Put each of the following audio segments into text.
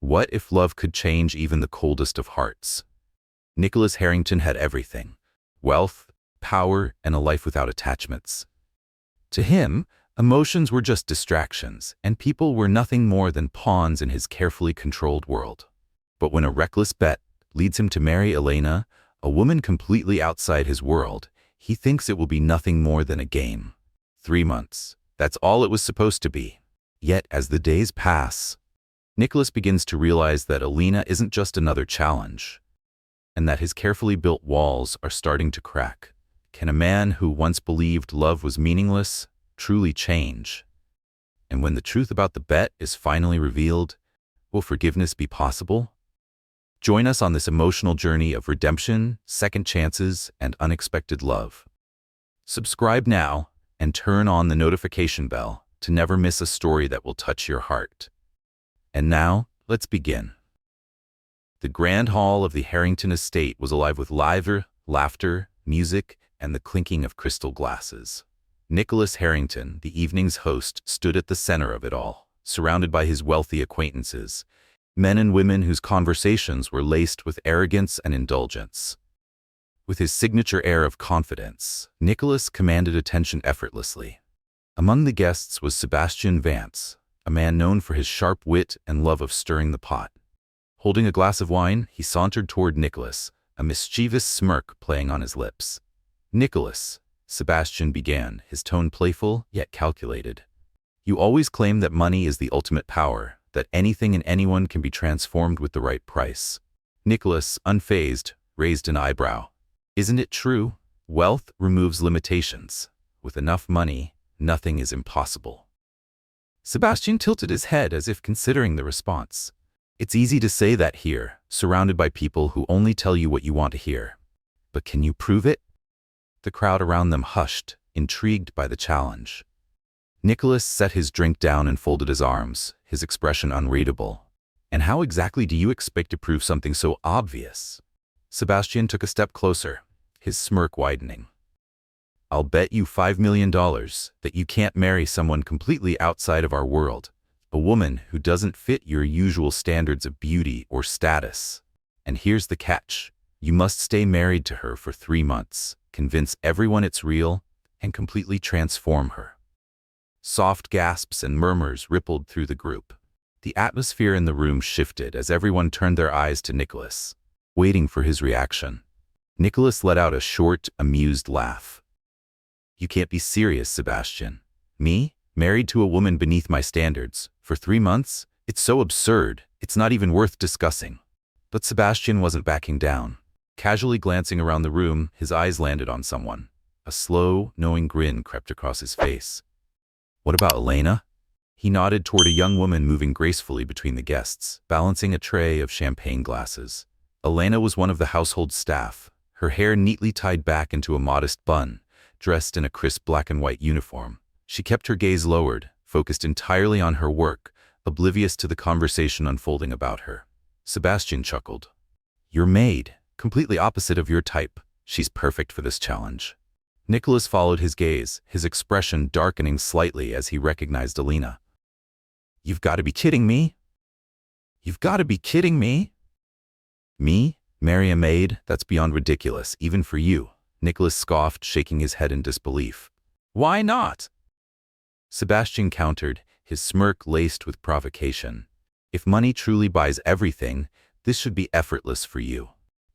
What if love could change even the coldest of hearts? Nicholas Harrington had everything: wealth, power, and a life without attachments. To him, emotions were just distractions, and people were nothing more than pawns in his carefully controlled world. But when a reckless bet leads him to marry Elena, a woman completely outside his world, he thinks it will be nothing more than a game. 3 months. That's all it was supposed to be. Yet, as the days pass, Nicholas begins to realize that Elena isn't just another challenge, and that his carefully built walls are starting to crack. Can a man who once believed love was meaningless truly change? And when the truth about the bet is finally revealed, will forgiveness be possible? Join us on this emotional journey of redemption, second chances, and unexpected love. Subscribe now and turn on the notification bell to never miss a story that will touch your heart. And now, let's begin. The grand hall of the Harrington estate was alive with laughter, music, and the clinking of crystal glasses. Nicholas Harrington, the evening's host, stood at the center of it all, surrounded by his wealthy acquaintances, men and women whose conversations were laced with arrogance and indulgence. With his signature air of confidence, Nicholas commanded attention effortlessly. Among the guests was Sebastian Vance, a man known for his sharp wit and love of stirring the pot. Holding a glass of wine, he sauntered toward Nicholas, a mischievous smirk playing on his lips. "Nicholas," Sebastian began, his tone playful yet calculated. "You always claim that money is the ultimate power, that anything and anyone can be transformed with the right price." Nicholas, unfazed, raised an eyebrow. "Isn't it true? Wealth removes limitations. With enough money, nothing is impossible." Sebastian tilted his head as if considering the response. "It's easy to say that here, surrounded by people who only tell you what you want to hear. But can you prove it?" The crowd around them hushed, intrigued by the challenge. Nicholas set his drink down and folded his arms, his expression unreadable. "And how exactly do you expect to prove something so obvious?" Sebastian took a step closer, his smirk widening. "I'll bet you $5 million that you can't marry someone completely outside of our world, a woman who doesn't fit your usual standards of beauty or status. And here's the catch. You must stay married to her for 3 months, convince everyone it's real, and completely transform her." Soft gasps and murmurs rippled through the group. The atmosphere in the room shifted as everyone turned their eyes to Nicholas, waiting for his reaction. Nicholas let out a short, amused laugh. "You can't be serious, Sebastian. Me? Married to a woman beneath my standards? For 3 months? It's so absurd, it's not even worth discussing." But Sebastian wasn't backing down. Casually glancing around the room, his eyes landed on someone. A slow, knowing grin crept across his face. "What about Elena?" He nodded toward a young woman moving gracefully between the guests, balancing a tray of champagne glasses. Elena was one of the household staff, her hair neatly tied back into a modest bun, dressed in a crisp black and white uniform. She kept her gaze lowered, focused entirely on her work, oblivious to the conversation unfolding about her. Sebastian chuckled. "Your maid, completely opposite of your type. She's perfect for this challenge." Nicholas followed his gaze, his expression darkening slightly as he recognized Elena. "You've got to be kidding me. You've got to be kidding me." "Me? Marry a maid? That's beyond ridiculous, even for you," Nicholas scoffed, shaking his head in disbelief. "Why not?" Sebastian countered, his smirk laced with provocation. "If money truly buys everything, this should be effortless for you.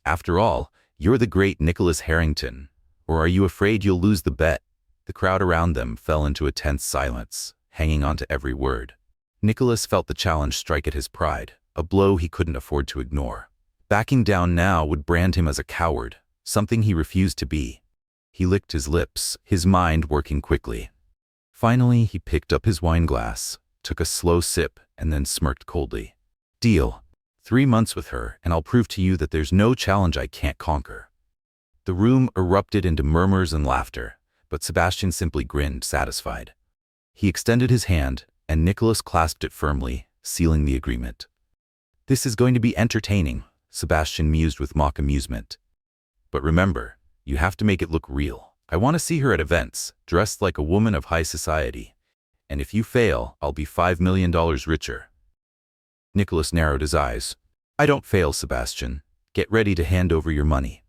After all, you're the great Nicholas Harrington. Or are you afraid you'll lose the bet?" The crowd around them fell into a tense silence, hanging on to every word. Nicholas felt the challenge strike at his pride, a blow he couldn't afford to ignore. Backing down now would brand him as a coward, something he refused to be. He licked his lips, his mind working quickly. Finally, he picked up his wine glass, took a slow sip, and then smirked coldly. "Deal. 3 months with her, and I'll prove to you that there's no challenge I can't conquer." The room erupted into murmurs and laughter, but Sebastian simply grinned, satisfied. He extended his hand, and Nicholas clasped it firmly, sealing the agreement. "This is going to be entertaining," Sebastian mused with mock amusement. "But remember, you have to make it look real. I want to see her at events, dressed like a woman of high society. And if you fail, I'll be $5 million richer." Nicholas narrowed his eyes. I don't fail, Sebastian. Get ready to hand over your money.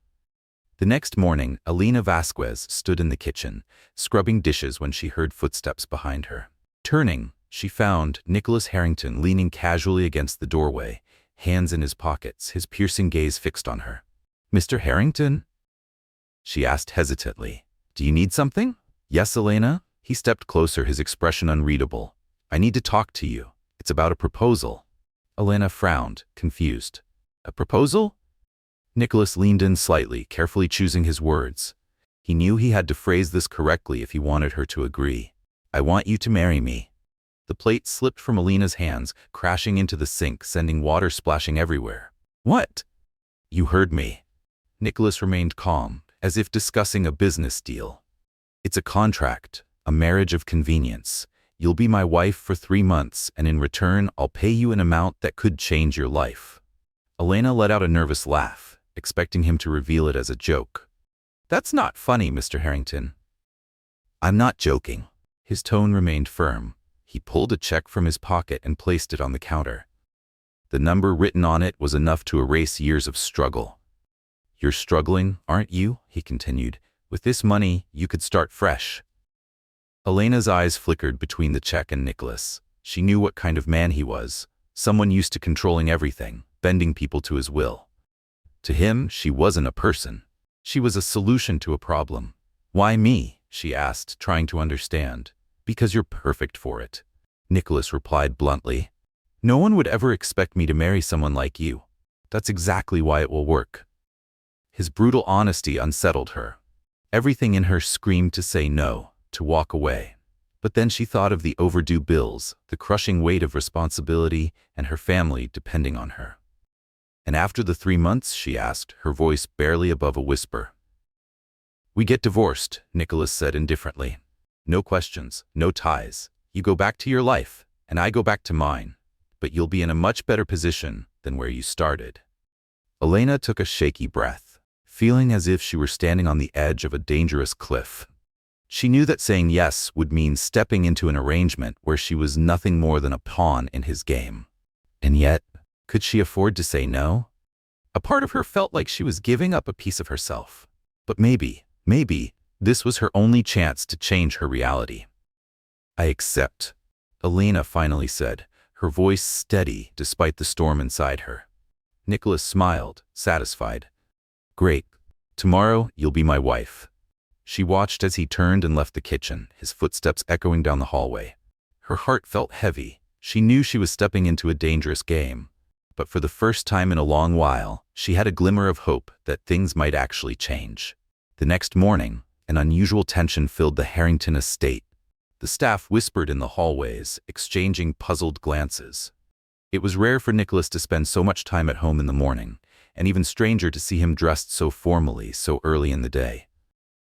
The next morning, Elena Vasquez stood in the kitchen, scrubbing dishes when she heard footsteps behind her. Turning, she found Nicholas Harrington leaning casually against the doorway, hands in his pockets, his piercing gaze fixed on her. Mr. Harrington? She asked hesitantly. Do you need something? Yes, Elena? He stepped closer, his expression unreadable. I need to talk to you. It's about a proposal. Elena frowned, confused. A proposal? Nicholas leaned in slightly, carefully choosing his words. He knew he had to phrase this correctly if he wanted her to agree. I want you to marry me. The plate slipped from Elena's hands, crashing into the sink, sending water splashing everywhere. What? You heard me. Nicholas remained calm, as if discussing a business deal. It's a contract, a marriage of convenience. You'll be my wife for 3 months, and in return, I'll pay you an amount that could change your life. Elena let out a nervous laugh, expecting him to reveal it as a joke. That's not funny, Mr. Harrington. I'm not joking. His tone remained firm. He pulled a check from his pocket and placed it on the counter. The number written on it was enough to erase years of struggle. You're struggling, aren't you? He continued. With this money, you could start fresh. Elena's eyes flickered between the check and Nicholas. She knew what kind of man he was, someone used to controlling everything, bending people to his will. To him, she wasn't a person. She was a solution to a problem. Why me? She asked, trying to understand. Because you're perfect for it. Nicholas replied bluntly. No one would ever expect me to marry someone like you. That's exactly why it will work. His brutal honesty unsettled her. Everything in her screamed to say no, to walk away. But then she thought of the overdue bills, the crushing weight of responsibility, and her family depending on her. And after the 3 months, she asked, her voice barely above a whisper. We get divorced, Nicholas said indifferently. No questions, no ties. You go back to your life, and I go back to mine. But you'll be in a much better position than where you started. Elena took a shaky breath, feeling as if she were standing on the edge of a dangerous cliff. She knew that saying yes would mean stepping into an arrangement where she was nothing more than a pawn in his game. And yet, could she afford to say no? A part of her felt like she was giving up a piece of herself. But maybe, this was her only chance to change her reality. I accept, Elena finally said, her voice steady despite the storm inside her. Nicholas smiled, satisfied. Great. Tomorrow, you'll be my wife. She watched as he turned and left the kitchen, his footsteps echoing down the hallway. Her heart felt heavy. She knew she was stepping into a dangerous game. But for the first time in a long while, she had a glimmer of hope that things might actually change. The next morning, an unusual tension filled the Harrington estate. The staff whispered in the hallways, exchanging puzzled glances. It was rare for Nicholas to spend so much time at home in the morning, and even stranger to see him dressed so formally so early in the day.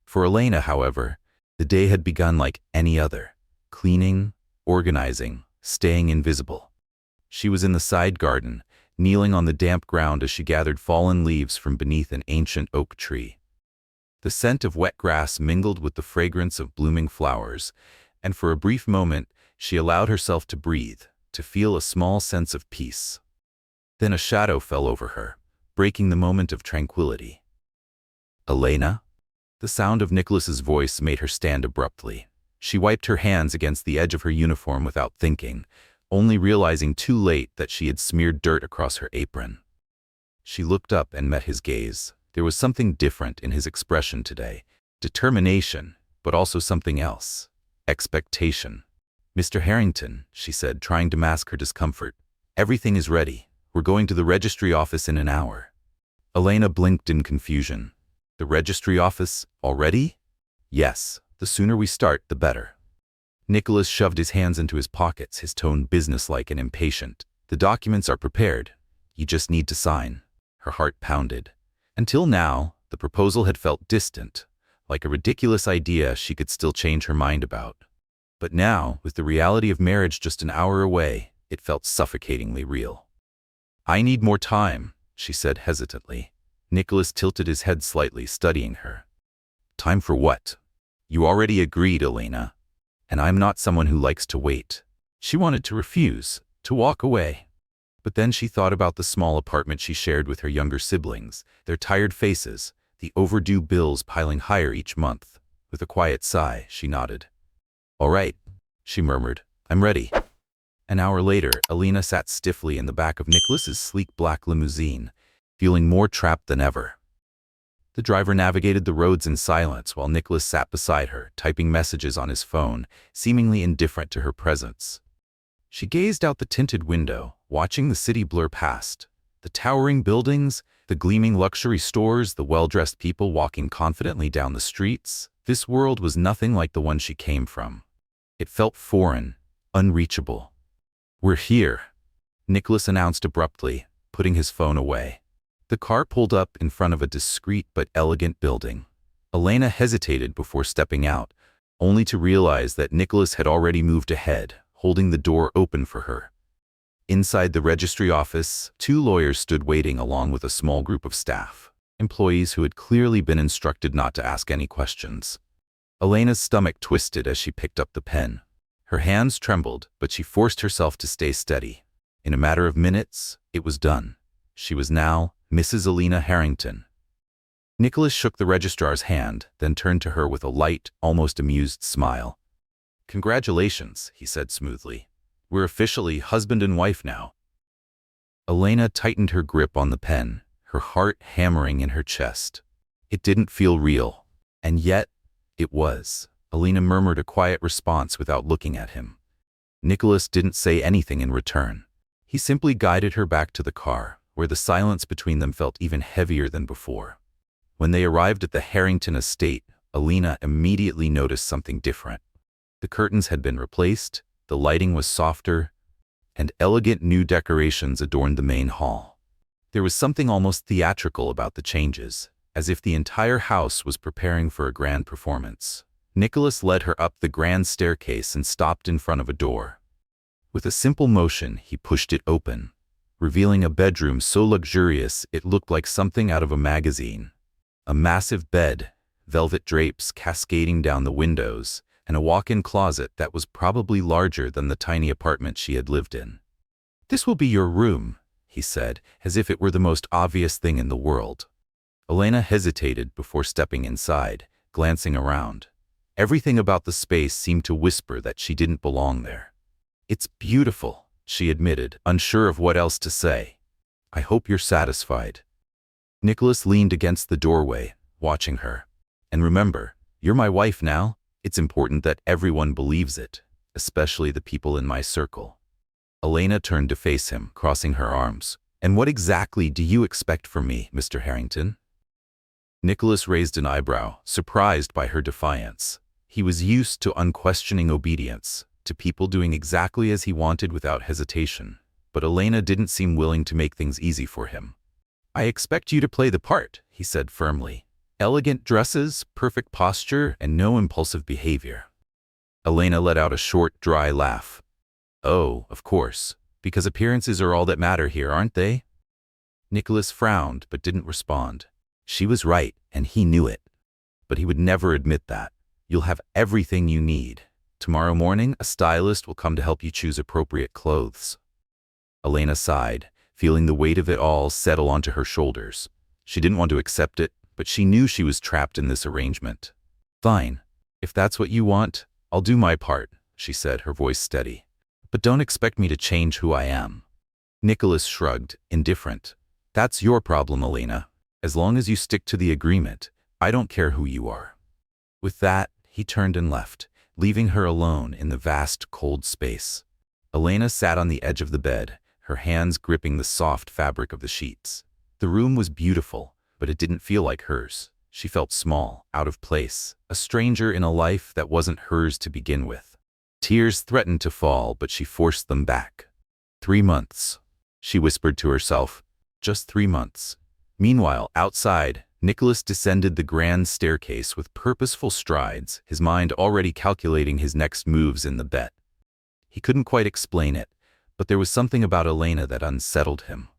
For Elena, however, the day had begun like any other, cleaning, organizing, staying invisible. She was in the side garden, kneeling on the damp ground as she gathered fallen leaves from beneath an ancient oak tree. The scent of wet grass mingled with the fragrance of blooming flowers, and for a brief moment she allowed herself to breathe, to feel a small sense of peace. Then a shadow fell over her, breaking the moment of tranquility. Elena? The sound of Nicholas's voice made her stand abruptly. She wiped her hands against the edge of her uniform without thinking, only realizing too late that she had smeared dirt across her apron. She looked up and met his gaze. There was something different in his expression today. Determination, but also something else. Expectation. Mr. Harrington, she said, trying to mask her discomfort. Everything is ready. We're going to the registry office in an hour. Elena blinked in confusion. The registry office? Already? Yes. The sooner we start, the better. Nicholas shoved his hands into his pockets, his tone businesslike and impatient. The documents are prepared. You just need to sign. Her heart pounded. Until now, the proposal had felt distant, like a ridiculous idea she could still change her mind about. But now, with the reality of marriage just an hour away, it felt suffocatingly real. I need more time, she said hesitantly. Nicholas tilted his head slightly, studying her. Time for what? You already agreed, Elena. And I'm not someone who likes to wait. She wanted to refuse, to walk away. But then she thought about the small apartment she shared with her younger siblings, their tired faces, the overdue bills piling higher each month. With a quiet sigh, she nodded. "All right," she murmured. "I'm ready." An hour later, Elena sat stiffly in the back of Nicholas's sleek black limousine, feeling more trapped than ever. The driver navigated the roads in silence while Nicholas sat beside her, typing messages on his phone, seemingly indifferent to her presence. She gazed out the tinted window, watching the city blur past. The towering buildings, the gleaming luxury stores, the well-dressed people walking confidently down the streets. This world was nothing like the one she came from. It felt foreign, unreachable. "We're here," Nicholas announced abruptly, putting his phone away. The car pulled up in front of a discreet but elegant building. Elena hesitated before stepping out, only to realize that Nicholas had already moved ahead, holding the door open for her. Inside the registry office, 2 lawyers stood waiting along with a small group of staff, employees who had clearly been instructed not to ask any questions. Elena's stomach twisted as she picked up the pen. Her hands trembled, but she forced herself to stay steady. In a matter of minutes, it was done. She was now Mrs. Elena Harrington. Nicholas shook the registrar's hand, then turned to her with a light, almost amused smile. "Congratulations," he said smoothly. "We're officially husband and wife now." Elena tightened her grip on the pen, her heart hammering in her chest. It didn't feel real, and yet it was. Elena murmured a quiet response without looking at him. Nicholas didn't say anything in return. He simply guided her back to the car, where the silence between them felt even heavier than before. When they arrived at the Harrington estate, Elena immediately noticed something different. The curtains had been replaced, the lighting was softer, and elegant new decorations adorned the main hall. There was something almost theatrical about the changes, as if the entire house was preparing for a grand performance. Nicholas led her up the grand staircase and stopped in front of a door. With a simple motion, he pushed it open, revealing a bedroom so luxurious it looked like something out of a magazine. A massive bed, velvet drapes cascading down the windows, and a walk-in closet that was probably larger than the tiny apartment she had lived in. "This will be your room," he said, as if it were the most obvious thing in the world. Elena hesitated before stepping inside, glancing around. Everything about the space seemed to whisper that she didn't belong there. "It's beautiful," she admitted, unsure of what else to say. "I hope you're satisfied." Nicholas leaned against the doorway, watching her. "And remember, you're my wife now. It's important that everyone believes it, especially the people in my circle." Elena turned to face him, crossing her arms. "And what exactly do you expect from me, Mr. Harrington?" Nicholas raised an eyebrow, surprised by her defiance. He was used to unquestioning obedience, to people doing exactly as he wanted without hesitation. But Elena didn't seem willing to make things easy for him. "I expect you to play the part," he said firmly. "Elegant dresses, perfect posture, and no impulsive behavior." Elena let out a short, dry laugh. "Oh, of course, because appearances are all that matter here, aren't they?" Nicholas frowned but didn't respond. She was right, and he knew it. But he would never admit that. "You'll have everything you need. Tomorrow morning, a stylist will come to help you choose appropriate clothes." Elena sighed, feeling the weight of it all settle onto her shoulders. She didn't want to accept it, but she knew she was trapped in this arrangement. "Fine. If that's what you want, I'll do my part," she said, her voice steady. "But don't expect me to change who I am." Nicholas shrugged, indifferent. "That's your problem, Elena. As long as you stick to the agreement, I don't care who you are." With that, he turned and left, leaving her alone in the vast, cold space. Elena sat on the edge of the bed, her hands gripping the soft fabric of the sheets. The room was beautiful, but it didn't feel like hers. She felt small, out of place, a stranger in a life that wasn't hers to begin with. Tears threatened to fall, but she forced them back. 3 months, she whispered to herself. Just 3 months. Meanwhile, outside, Nicholas descended the grand staircase with purposeful strides, his mind already calculating his next moves in the bet. He couldn't quite explain it, but there was something about Elena that unsettled him.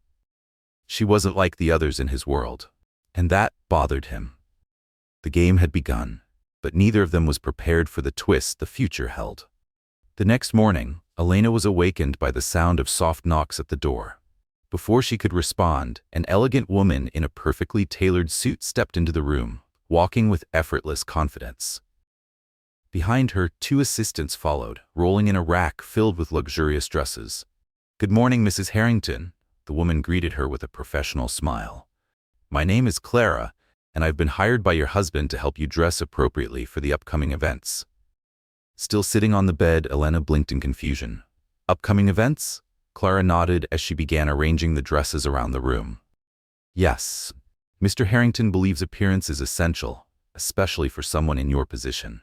She wasn't like the others in his world, and that bothered him. The game had begun, but neither of them was prepared for the twist the future held. The next morning, Elena was awakened by the sound of soft knocks at the door. Before she could respond, an elegant woman in a perfectly tailored suit stepped into the room, walking with effortless confidence. Behind her, 2 assistants followed, rolling in a rack filled with luxurious dresses. "Good morning, Mrs. Harrington," the woman greeted her with a professional smile. "My name is Clara, and I've been hired by your husband to help you dress appropriately for the upcoming events." Still sitting on the bed, Elena blinked in confusion. "Upcoming events?" Clara nodded as she began arranging the dresses around the room. "Yes. Mr. Harrington believes appearance is essential, especially for someone in your position.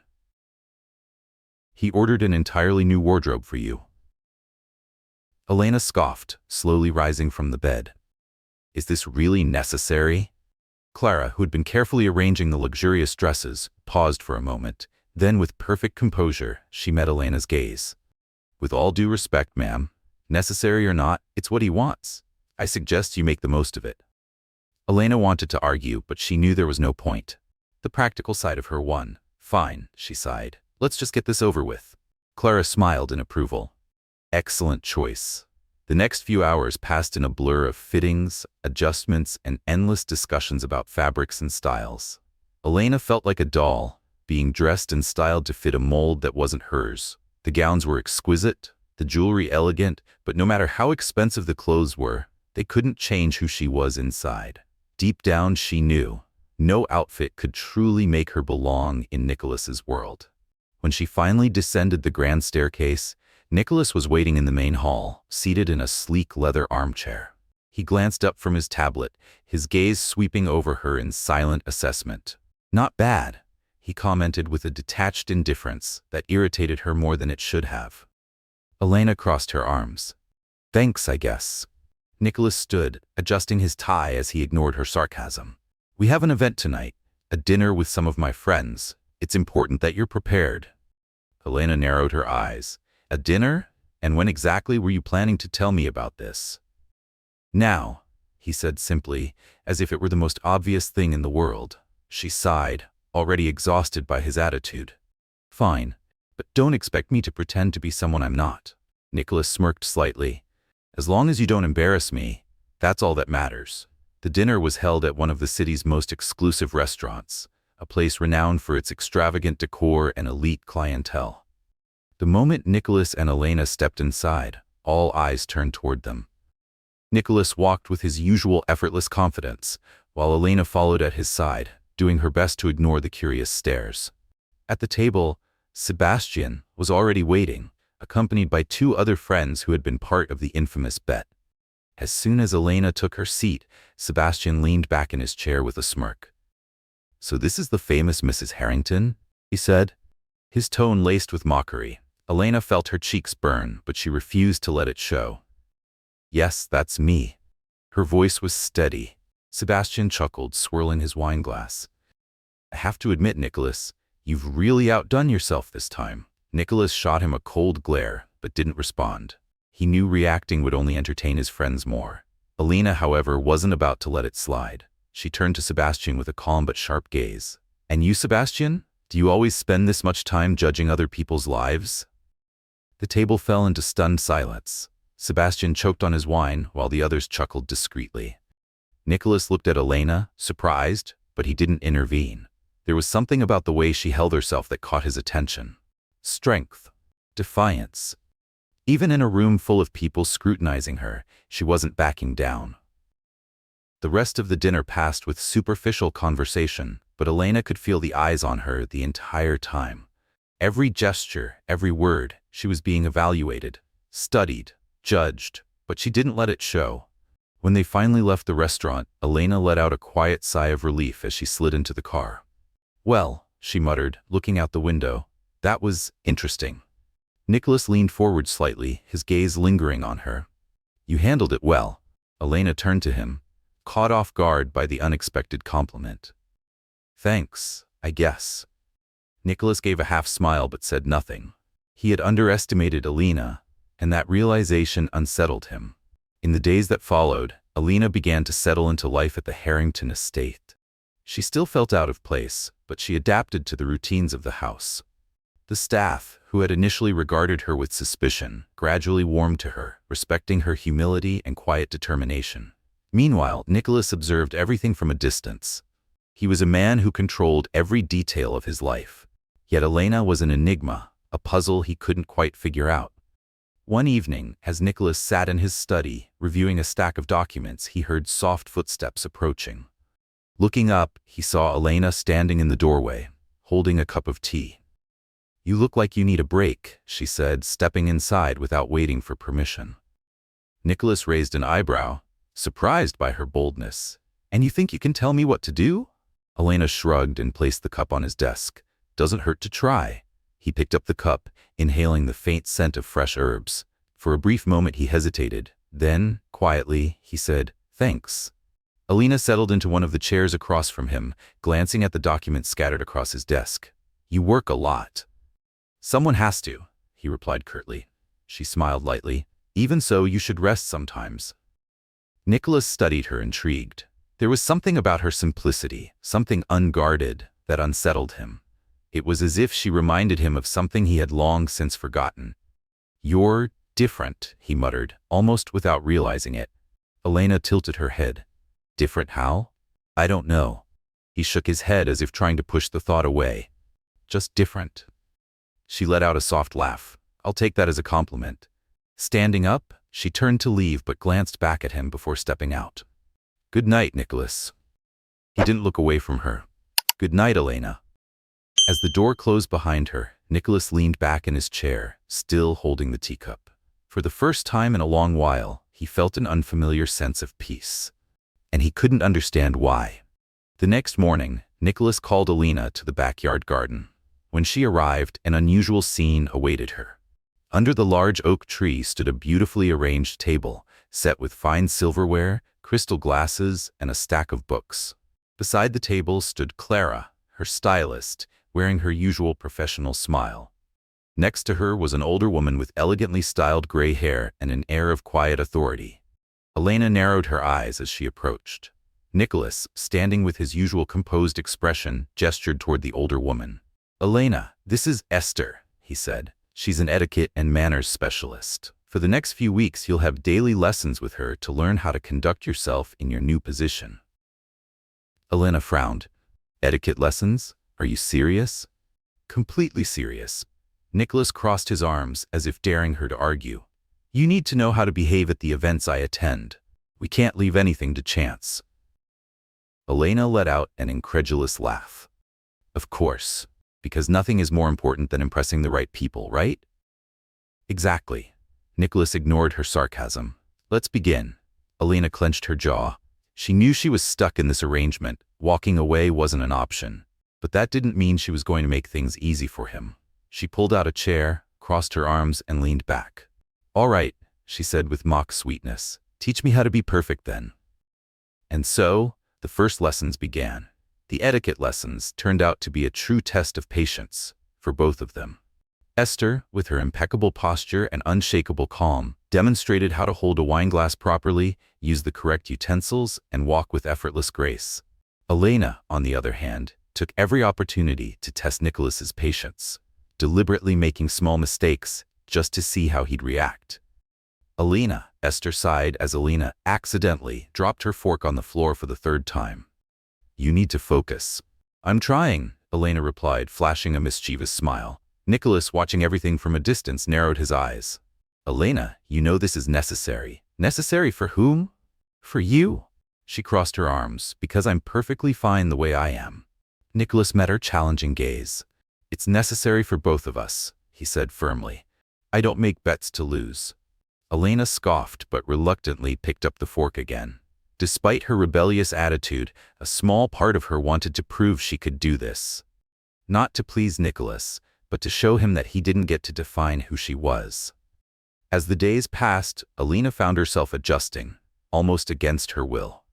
He ordered an entirely new wardrobe for you." Elena scoffed, slowly rising from the bed. "Is this really necessary?" Clara, who had been carefully arranging the luxurious dresses, paused for a moment. Then, with perfect composure, she met Elena's gaze. "With all due respect, ma'am, necessary or not, it's what he wants. I suggest you make the most of it." Elena wanted to argue, but she knew there was no point. The practical side of her won. "Fine," she sighed. "Let's just get this over with." Clara smiled in approval. "Excellent choice." The next few hours passed in a blur of fittings, adjustments, and endless discussions about fabrics and styles. Elena felt like a doll, being dressed and styled to fit a mold that wasn't hers. The gowns were exquisite, the jewelry elegant, but no matter how expensive the clothes were, they couldn't change who she was inside. Deep down, she knew no outfit could truly make her belong in Nicholas's world. When she finally descended the grand staircase, Nicholas was waiting in the main hall, seated in a sleek leather armchair. He glanced up from his tablet, his gaze sweeping over her in silent assessment. "Not bad," he commented with a detached indifference that irritated her more than it should have. Elena crossed her arms. "Thanks, I guess." Nicholas stood, adjusting his tie as he ignored her sarcasm. "We have an event tonight, a dinner with some of my friends. It's important that you're prepared." Elena narrowed her eyes. "A dinner? And when exactly were you planning to tell me about this?" "Now," he said simply, as if it were the most obvious thing in the world. She sighed, already exhausted by his attitude. "Fine, but don't expect me to pretend to be someone I'm not." Nicholas smirked slightly. "As long as you don't embarrass me, that's all that matters." The dinner was held at one of the city's most exclusive restaurants, a place renowned for its extravagant decor and elite clientele. The moment Nicholas and Elena stepped inside, all eyes turned toward them. Nicholas walked with his usual effortless confidence, while Elena followed at his side, doing her best to ignore the curious stares. At the table, Sebastian was already waiting, accompanied by 2 other friends who had been part of the infamous bet. As soon as Elena took her seat, Sebastian leaned back in his chair with a smirk. "So this is the famous Mrs. Harrington?" he said, his tone laced with mockery. Elena felt her cheeks burn, but she refused to let it show. "Yes, that's me." Her voice was steady. Sebastian chuckled, swirling his wine glass. "I have to admit, Nicholas, you've really outdone yourself this time." Nicholas shot him a cold glare, but didn't respond. He knew reacting would only entertain his friends more. Elena, however, wasn't about to let it slide. She turned to Sebastian with a calm but sharp gaze. "And you, Sebastian? Do you always spend this much time judging other people's lives?" The table fell into stunned silence. Sebastian choked on his wine, while the others chuckled discreetly. Nicholas looked at Elena, surprised, but he didn't intervene. There was something about the way she held herself that caught his attention. Strength. Defiance. Even in a room full of people scrutinizing her, she wasn't backing down. The rest of the dinner passed with superficial conversation, but Elena could feel the eyes on her the entire time. Every gesture, every word, she was being evaluated, studied, judged, but she didn't let it show. When they finally left the restaurant, Elena let out a quiet sigh of relief as she slid into the car. "Well," she muttered, looking out the window, "that was interesting." Nicholas leaned forward slightly, his gaze lingering on her. "You handled it well." Elena turned to him, caught off guard by the unexpected compliment. "Thanks, I guess." Nicholas gave a half smile but said nothing. He had underestimated Elena, and that realization unsettled him. In the days that followed, Elena began to settle into life at the Harrington estate. She still felt out of place, but she adapted to the routines of the house. The staff, who had initially regarded her with suspicion, gradually warmed to her, respecting her humility and quiet determination. Meanwhile, Nicholas observed everything from a distance. He was a man who controlled every detail of his life. Yet Elena was an enigma, a puzzle he couldn't quite figure out. One evening, as Nicholas sat in his study, reviewing a stack of documents, he heard soft footsteps approaching. Looking up, he saw Elena standing in the doorway, holding a cup of tea. "You look like you need a break," she said, stepping inside without waiting for permission. Nicholas raised an eyebrow, surprised by her boldness. "And you think you can tell me what to do?" Elena shrugged and placed the cup on his desk. "Doesn't hurt to try." He picked up the cup, inhaling the faint scent of fresh herbs. For a brief moment he hesitated. Then, quietly, he said, "Thanks." Elena settled into one of the chairs across from him, glancing at the documents scattered across his desk. "You work a lot." "Someone has to," he replied curtly. She smiled lightly. "Even so, you should rest sometimes." Nicholas studied her, intrigued. There was something about her simplicity, something unguarded, that unsettled him. It was as if she reminded him of something he had long since forgotten. "You're different," he muttered, almost without realizing it. Elena tilted her head. "Different how?" "I don't know." He shook his head as if trying to push the thought away. "Just different." She let out a soft laugh. "I'll take that as a compliment." Standing up, she turned to leave but glanced back at him before stepping out. "Good night, Nicholas." He didn't look away from her. "Good night, Elena." As the door closed behind her, Nicholas leaned back in his chair, still holding the teacup. For the first time in a long while, he felt an unfamiliar sense of peace. And he couldn't understand why. The next morning, Nicholas called Elena to the backyard garden. When she arrived, an unusual scene awaited her. Under the large oak tree stood a beautifully arranged table, set with fine silverware, crystal glasses, and a stack of books. Beside the table stood Clara, her stylist, wearing her usual professional smile. Next to her was an older woman with elegantly styled gray hair and an air of quiet authority. Elena narrowed her eyes as she approached. Nicholas, standing with his usual composed expression, gestured toward the older woman. "Elena, this is Esther," he said. "She's an etiquette and manners specialist. For the next few weeks, you'll have daily lessons with her to learn how to conduct yourself in your new position." Elena frowned. "Etiquette lessons? Are you serious?" "Completely serious." Nicholas crossed his arms as if daring her to argue. "You need to know how to behave at the events I attend. We can't leave anything to chance." Elena let out an incredulous laugh. "Of course, because nothing is more important than impressing the right people, right?" "Exactly." Nicholas ignored her sarcasm. "Let's begin." Elena clenched her jaw. She knew she was stuck in this arrangement. Walking away wasn't an option. But that didn't mean she was going to make things easy for him. She pulled out a chair, crossed her arms, and leaned back. "All right," she said with mock sweetness. "Teach me how to be perfect then." And so, the first lessons began. The etiquette lessons turned out to be a true test of patience for both of them. Esther, with her impeccable posture and unshakable calm, demonstrated how to hold a wineglass properly, use the correct utensils, and walk with effortless grace. Elena, on the other hand, took every opportunity to test Nicholas's patience, deliberately making small mistakes just to see how he'd react. Esther sighed as Elena accidentally dropped her fork on the floor for the third time. "You need to focus." "I'm trying," Elena replied, flashing a mischievous smile. Nicholas, watching everything from a distance, narrowed his eyes. "Elena, you know this is necessary." "Necessary for whom?" "For you." She crossed her arms. "Because I'm perfectly fine the way I am." Nicholas met her challenging gaze. "It's necessary for both of us," he said firmly. "I don't make bets to lose." Elena scoffed but reluctantly picked up the fork again. Despite her rebellious attitude, a small part of her wanted to prove she could do this. Not to please Nicholas, but to show him that he didn't get to define who she was. As the days passed, Elena found herself adjusting, almost against her will.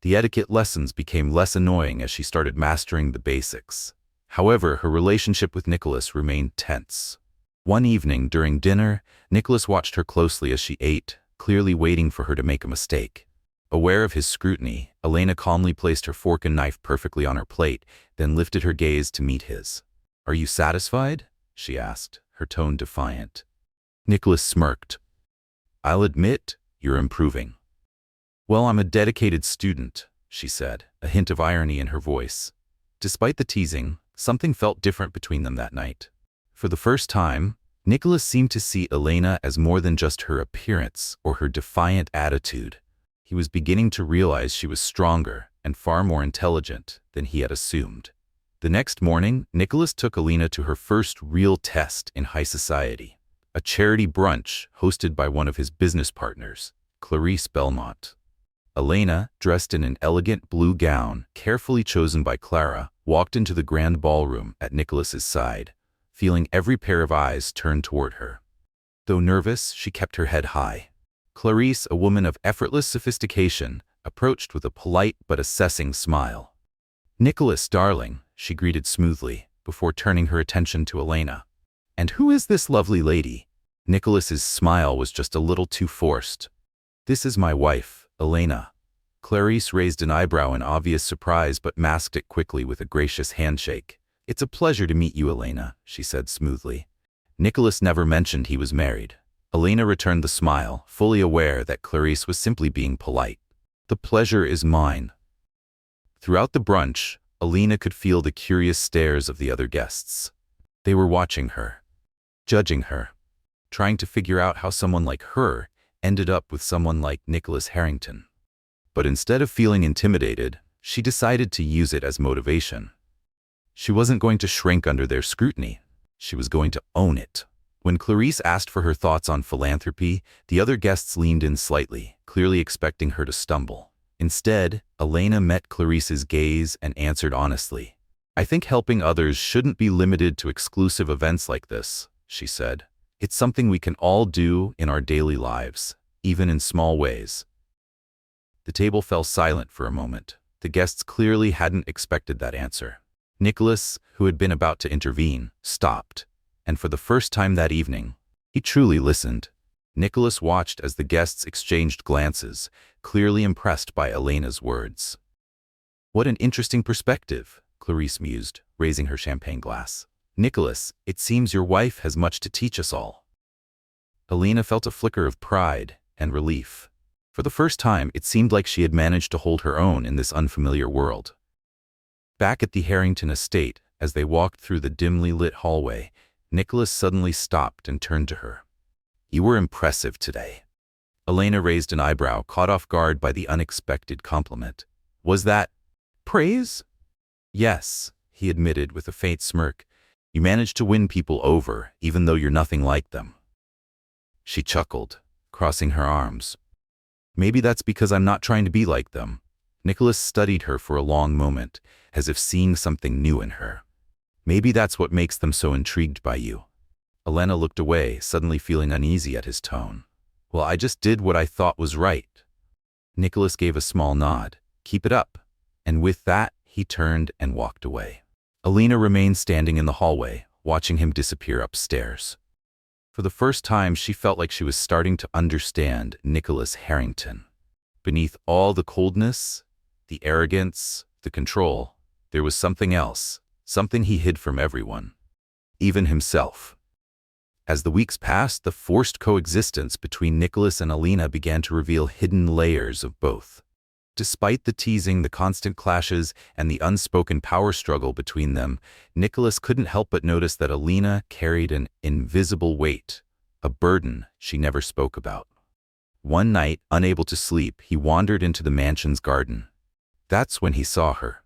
The etiquette lessons became less annoying as she started mastering the basics. However, her relationship with Nicholas remained tense. One evening during dinner, Nicholas watched her closely as she ate, clearly waiting for her to make a mistake. Aware of his scrutiny, Elena calmly placed her fork and knife perfectly on her plate, then lifted her gaze to meet his. "Are you satisfied?" she asked, her tone defiant. Nicholas smirked. I'll admit, you're improving. Well, I'm a dedicated student, she said, a hint of irony in her voice. Despite the teasing, something felt different between them that night. For the first time, Nicholas seemed to see Elena as more than just her appearance or her defiant attitude. He was beginning to realize she was stronger and far more intelligent than he had assumed. The next morning, Nicholas took Elena to her first real test in high society, a charity brunch hosted by one of his business partners, Clarice Belmont. Elena, dressed in an elegant blue gown, carefully chosen by Clara, walked into the grand ballroom at Nicholas's side, feeling every pair of eyes turned toward her. Though nervous, she kept her head high. Clarice, a woman of effortless sophistication, approached with a polite but assessing smile. Nicholas, darling, she greeted smoothly, before turning her attention to Elena. And who is this lovely lady? Nicholas's smile was just a little too forced. This is my wife, Elena. Clarice raised an eyebrow in obvious surprise but masked it quickly with a gracious handshake. It's a pleasure to meet you, Elena, she said smoothly. Nicholas never mentioned he was married. Elena returned the smile, fully aware that Clarice was simply being polite. The pleasure is mine. Throughout the brunch, Elena could feel the curious stares of the other guests. They were watching her, judging her, trying to figure out how someone like her ended up with someone like Nicholas Harrington. But instead of feeling intimidated, she decided to use it as motivation. She wasn't going to shrink under their scrutiny. She was going to own it. When Clarice asked for her thoughts on philanthropy, the other guests leaned in slightly, clearly expecting her to stumble. Instead, Elena met Clarice's gaze and answered honestly. I think helping others shouldn't be limited to exclusive events like this, she said. It's something we can all do in our daily lives, even in small ways. The table fell silent for a moment. The guests clearly hadn't expected that answer. Nicholas, who had been about to intervene, stopped, and for the first time that evening, he truly listened. Nicholas watched as the guests exchanged glances, clearly impressed by Elena's words. What an interesting perspective, Clarice mused, raising her champagne glass. Nicholas, it seems your wife has much to teach us all. Elena felt a flicker of pride and relief. For the first time, it seemed like she had managed to hold her own in this unfamiliar world. Back at the Harrington estate, as they walked through the dimly lit hallway, Nicholas suddenly stopped and turned to her. You were impressive today. Elena raised an eyebrow, caught off guard by the unexpected compliment. Was that praise? Yes, he admitted with a faint smirk. You managed to win people over, even though you're nothing like them. She chuckled, crossing her arms. Maybe that's because I'm not trying to be like them. Nicholas studied her for a long moment, as if seeing something new in her. Maybe that's what makes them so intrigued by you. Elena looked away, suddenly feeling uneasy at his tone. Well, I just did what I thought was right. Nicholas gave a small nod. Keep it up. And with that, he turned and walked away. Elena remained standing in the hallway, watching him disappear upstairs. For the first time, she felt like she was starting to understand Nicholas Harrington. Beneath all the coldness, the arrogance, the control, there was something else, something he hid from everyone, even himself. As the weeks passed, the forced coexistence between Nicholas and Elena began to reveal hidden layers of both. Despite the teasing, the constant clashes, and the unspoken power struggle between them, Nicholas couldn't help but notice that Elena carried an invisible weight, a burden she never spoke about. One night, unable to sleep, he wandered into the mansion's garden. That's when he saw her.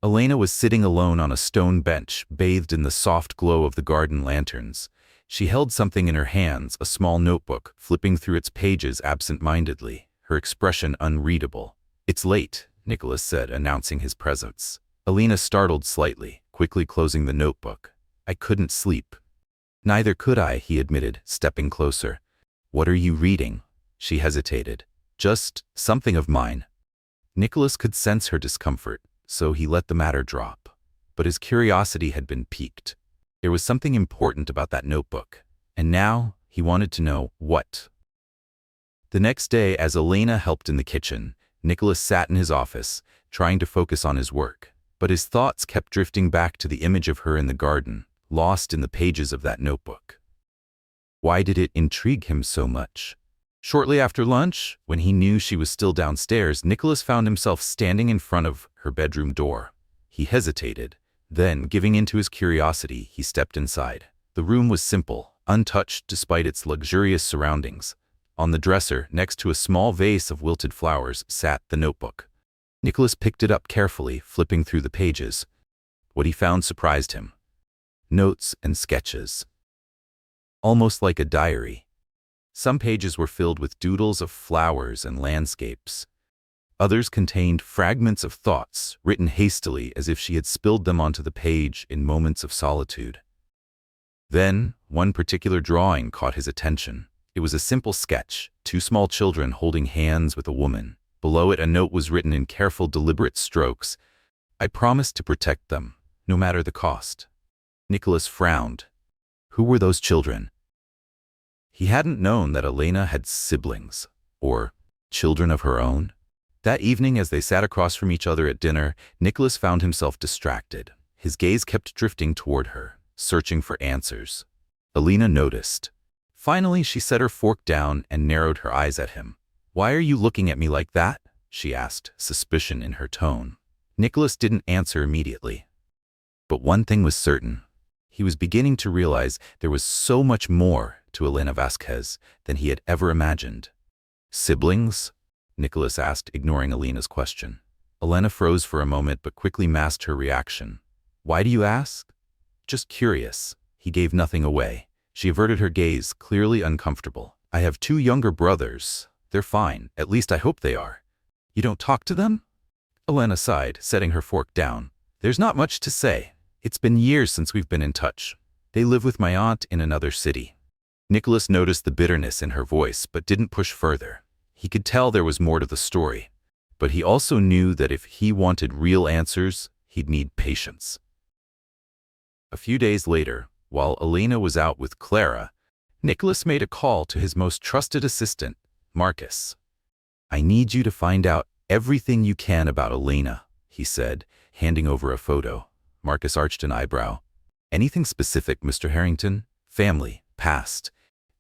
Elena was sitting alone on a stone bench, bathed in the soft glow of the garden lanterns. She held something in her hands, a small notebook, flipping through its pages absent-mindedly, her expression unreadable. It's late, Nicholas said, announcing his presence. Elena startled slightly, quickly closing the notebook. I couldn't sleep. Neither could I, he admitted, stepping closer. What are you reading? She hesitated. Just something of mine. Nicholas could sense her discomfort, so he let the matter drop. But his curiosity had been piqued. There was something important about that notebook, and now he wanted to know what. The next day, as Elena helped in the kitchen, Nicholas sat in his office, trying to focus on his work, but his thoughts kept drifting back to the image of her in the garden, lost in the pages of that notebook. Why did it intrigue him so much? Shortly after lunch, when he knew she was still downstairs, Nicholas found himself standing in front of her bedroom door. He hesitated. Then, giving in to his curiosity, he stepped inside. The room was simple, untouched despite its luxurious surroundings. On the dresser, next to a small vase of wilted flowers, sat the notebook. Nicholas picked it up carefully, flipping through the pages. What he found surprised him. Notes and sketches. Almost like a diary. Some pages were filled with doodles of flowers and landscapes. Others contained fragments of thoughts, written hastily as if she had spilled them onto the page in moments of solitude. Then, one particular drawing caught his attention. It was a simple sketch, two small children holding hands with a woman. Below it, a note was written in careful, deliberate strokes. "I promised to protect them, no matter the cost." Nicholas frowned. Who were those children? He hadn't known that Elena had siblings, or children of her own. That evening, as they sat across from each other at dinner, Nicholas found himself distracted. His gaze kept drifting toward her, searching for answers. Elena noticed. Finally, she set her fork down and narrowed her eyes at him. "Why are you looking at me like that?" she asked, suspicion in her tone. Nicholas didn't answer immediately. But one thing was certain. He was beginning to realize there was so much more to Elena Vasquez than he had ever imagined. "Siblings?" Nicholas asked, ignoring Elena's question. Elena froze for a moment but quickly masked her reaction. "Why do you ask?" "Just curious." He gave nothing away. She averted her gaze, clearly uncomfortable. "I have two younger brothers. They're fine. At least I hope they are." "You don't talk to them?" Elena sighed, setting her fork down. "There's not much to say. It's been years since we've been in touch. They live with my aunt in another city." Nicholas noticed the bitterness in her voice but didn't push further. He could tell there was more to the story. But he also knew that if he wanted real answers, he'd need patience. A few days later, while Elena was out with Clara, Nicholas made a call to his most trusted assistant, Marcus. "I need you to find out everything you can about Elena," he said, handing over a photo. Marcus arched an eyebrow. "Anything specific, Mr. Harrington? Family, past,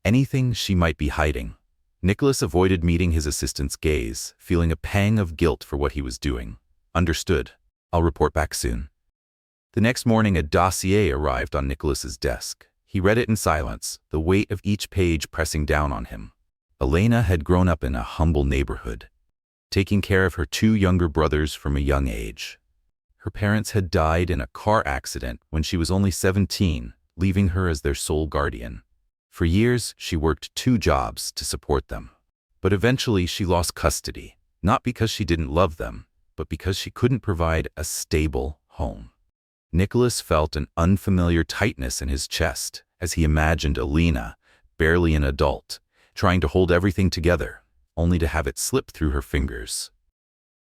anything she might be hiding?" Nicholas avoided meeting his assistant's gaze, feeling a pang of guilt for what he was doing. "Understood. I'll report back soon." The next morning, a dossier arrived on Nicholas's desk. He read it in silence, the weight of each page pressing down on him. Elena had grown up in a humble neighborhood, taking care of her two younger brothers from a young age. Her parents had died in a car accident when she was only 17, leaving her as their sole guardian. For years, she worked 2 jobs to support them. But eventually, she lost custody, not because she didn't love them, but because she couldn't provide a stable home. Nicholas felt an unfamiliar tightness in his chest as he imagined Elena, barely an adult, trying to hold everything together, only to have it slip through her fingers.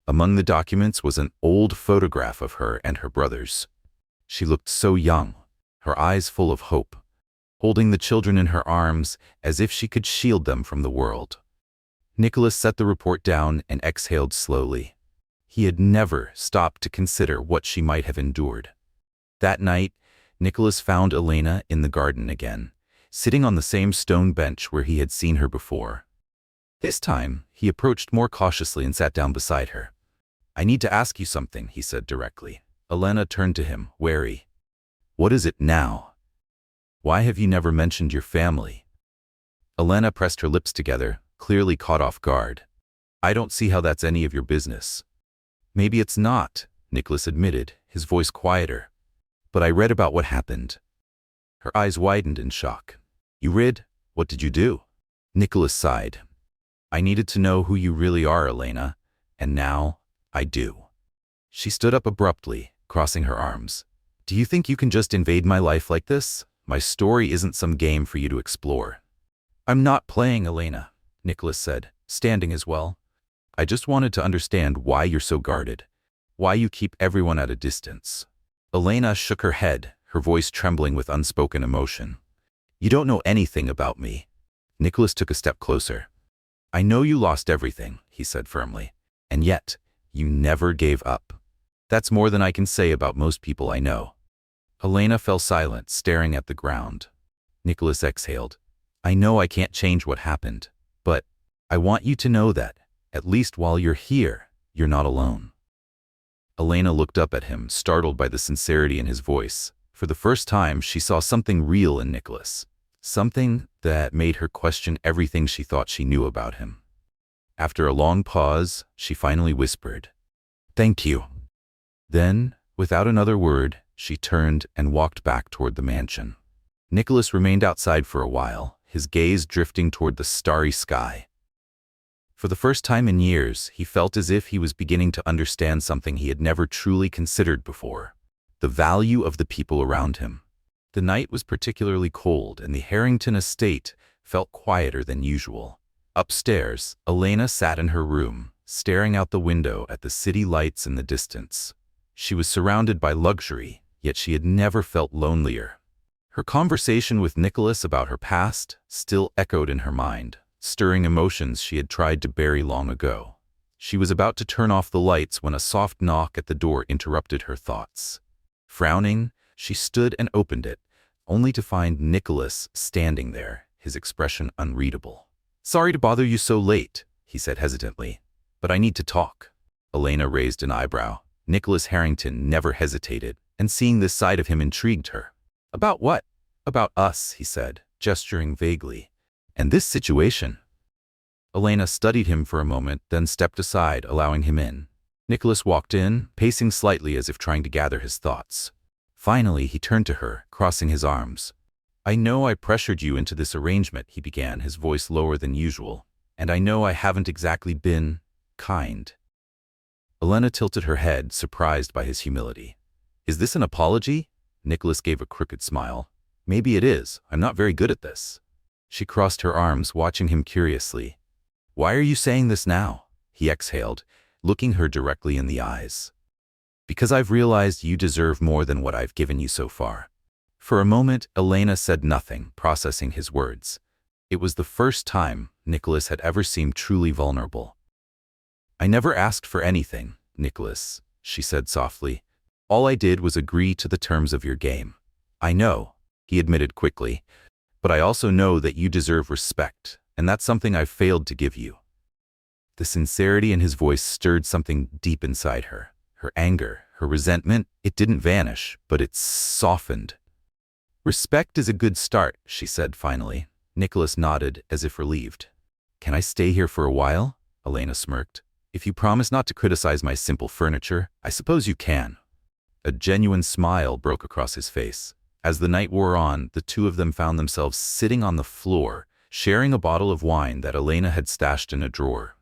Among the documents was an old photograph of her and her brothers. She looked so young, her eyes full of hope, holding the children in her arms as if she could shield them from the world. Nicholas set the report down and exhaled slowly. He had never stopped to consider what she might have endured. That night, Nicholas found Elena in the garden again, sitting on the same stone bench where he had seen her before. This time, he approached more cautiously and sat down beside her. "I need to ask you something," he said directly. Elena turned to him, wary. "What is it now? Why have you never mentioned your family?" Elena pressed her lips together, clearly caught off guard. "I don't see how that's any of your business." "Maybe it's not," Nicholas admitted, his voice quieter. "But I read about what happened." Her eyes widened in shock. "You read? What did you do?" Nicholas sighed. "I needed to know who you really are, Elena, and now I do." She stood up abruptly, crossing her arms. "Do you think you can just invade my life like this? My story isn't some game for you to explore." "I'm not playing, Elena," Nicholas said, standing as well. "I just wanted to understand why you're so guarded, why you keep everyone at a distance." Elena shook her head, her voice trembling with unspoken emotion. "You don't know anything about me." Nicholas took a step closer. "I know you lost everything," he said firmly, "and yet you never gave up. That's more than I can say about most people I know." Elena fell silent, staring at the ground. Nicholas exhaled. I know I can't change what happened, but I want you to know that, at least while you're here, you're not alone. Elena looked up at him, startled by the sincerity in his voice. For the first time, she saw something real in Nicholas, something that made her question everything she thought she knew about him. After a long pause, she finally whispered, "Thank you." Then, without another word, she turned and walked back toward the mansion. Nicholas remained outside for a while, his gaze drifting toward the starry sky. For the first time in years, he felt as if he was beginning to understand something he had never truly considered before: the value of the people around him. The night was particularly cold, and the Harrington estate felt quieter than usual. Upstairs, Elena sat in her room, staring out the window at the city lights in the distance. She was surrounded by luxury, yet she had never felt lonelier. Her conversation with Nicholas about her past still echoed in her mind, stirring emotions she had tried to bury long ago. She was about to turn off the lights when a soft knock at the door interrupted her thoughts. Frowning, she stood and opened it, only to find Nicholas standing there, his expression unreadable. "Sorry to bother you so late," he said hesitantly, "but I need to talk." Elena raised an eyebrow. Nicholas Harrington never hesitated, and seeing this side of him intrigued her. "About what?" "About us," he said, gesturing vaguely. "And this situation." Elena studied him for a moment, then stepped aside, allowing him in. Nicholas walked in, pacing slightly as if trying to gather his thoughts. Finally, he turned to her, crossing his arms. "I know I pressured you into this arrangement," he began, his voice lower than usual. "And I know I haven't exactly been kind." Elena tilted her head, surprised by his humility. "Is this an apology?" Nicholas gave a crooked smile. "Maybe it is. I'm not very good at this." She crossed her arms, watching him curiously. "Why are you saying this now?" he exhaled, looking her directly in the eyes. "Because I've realized you deserve more than what I've given you so far." For a moment, Elena said nothing, processing his words. It was the first time Nicholas had ever seemed truly vulnerable. "I never asked for anything, Nicholas," she said softly. "All I did was agree to the terms of your game." "I know," he admitted quickly, "but I also know that you deserve respect, and that's something I've failed to give you." The sincerity in his voice stirred something deep inside her. Her anger, her resentment, it didn't vanish, but it softened. "Respect is a good start," she said finally. Nicholas nodded, as if relieved. "Can I stay here for a while?" Elena smirked. "If you promise not to criticize my simple furniture, I suppose you can." A genuine smile broke across his face. As the night wore on, the two of them found themselves sitting on the floor, sharing a bottle of wine that Elena had stashed in a drawer.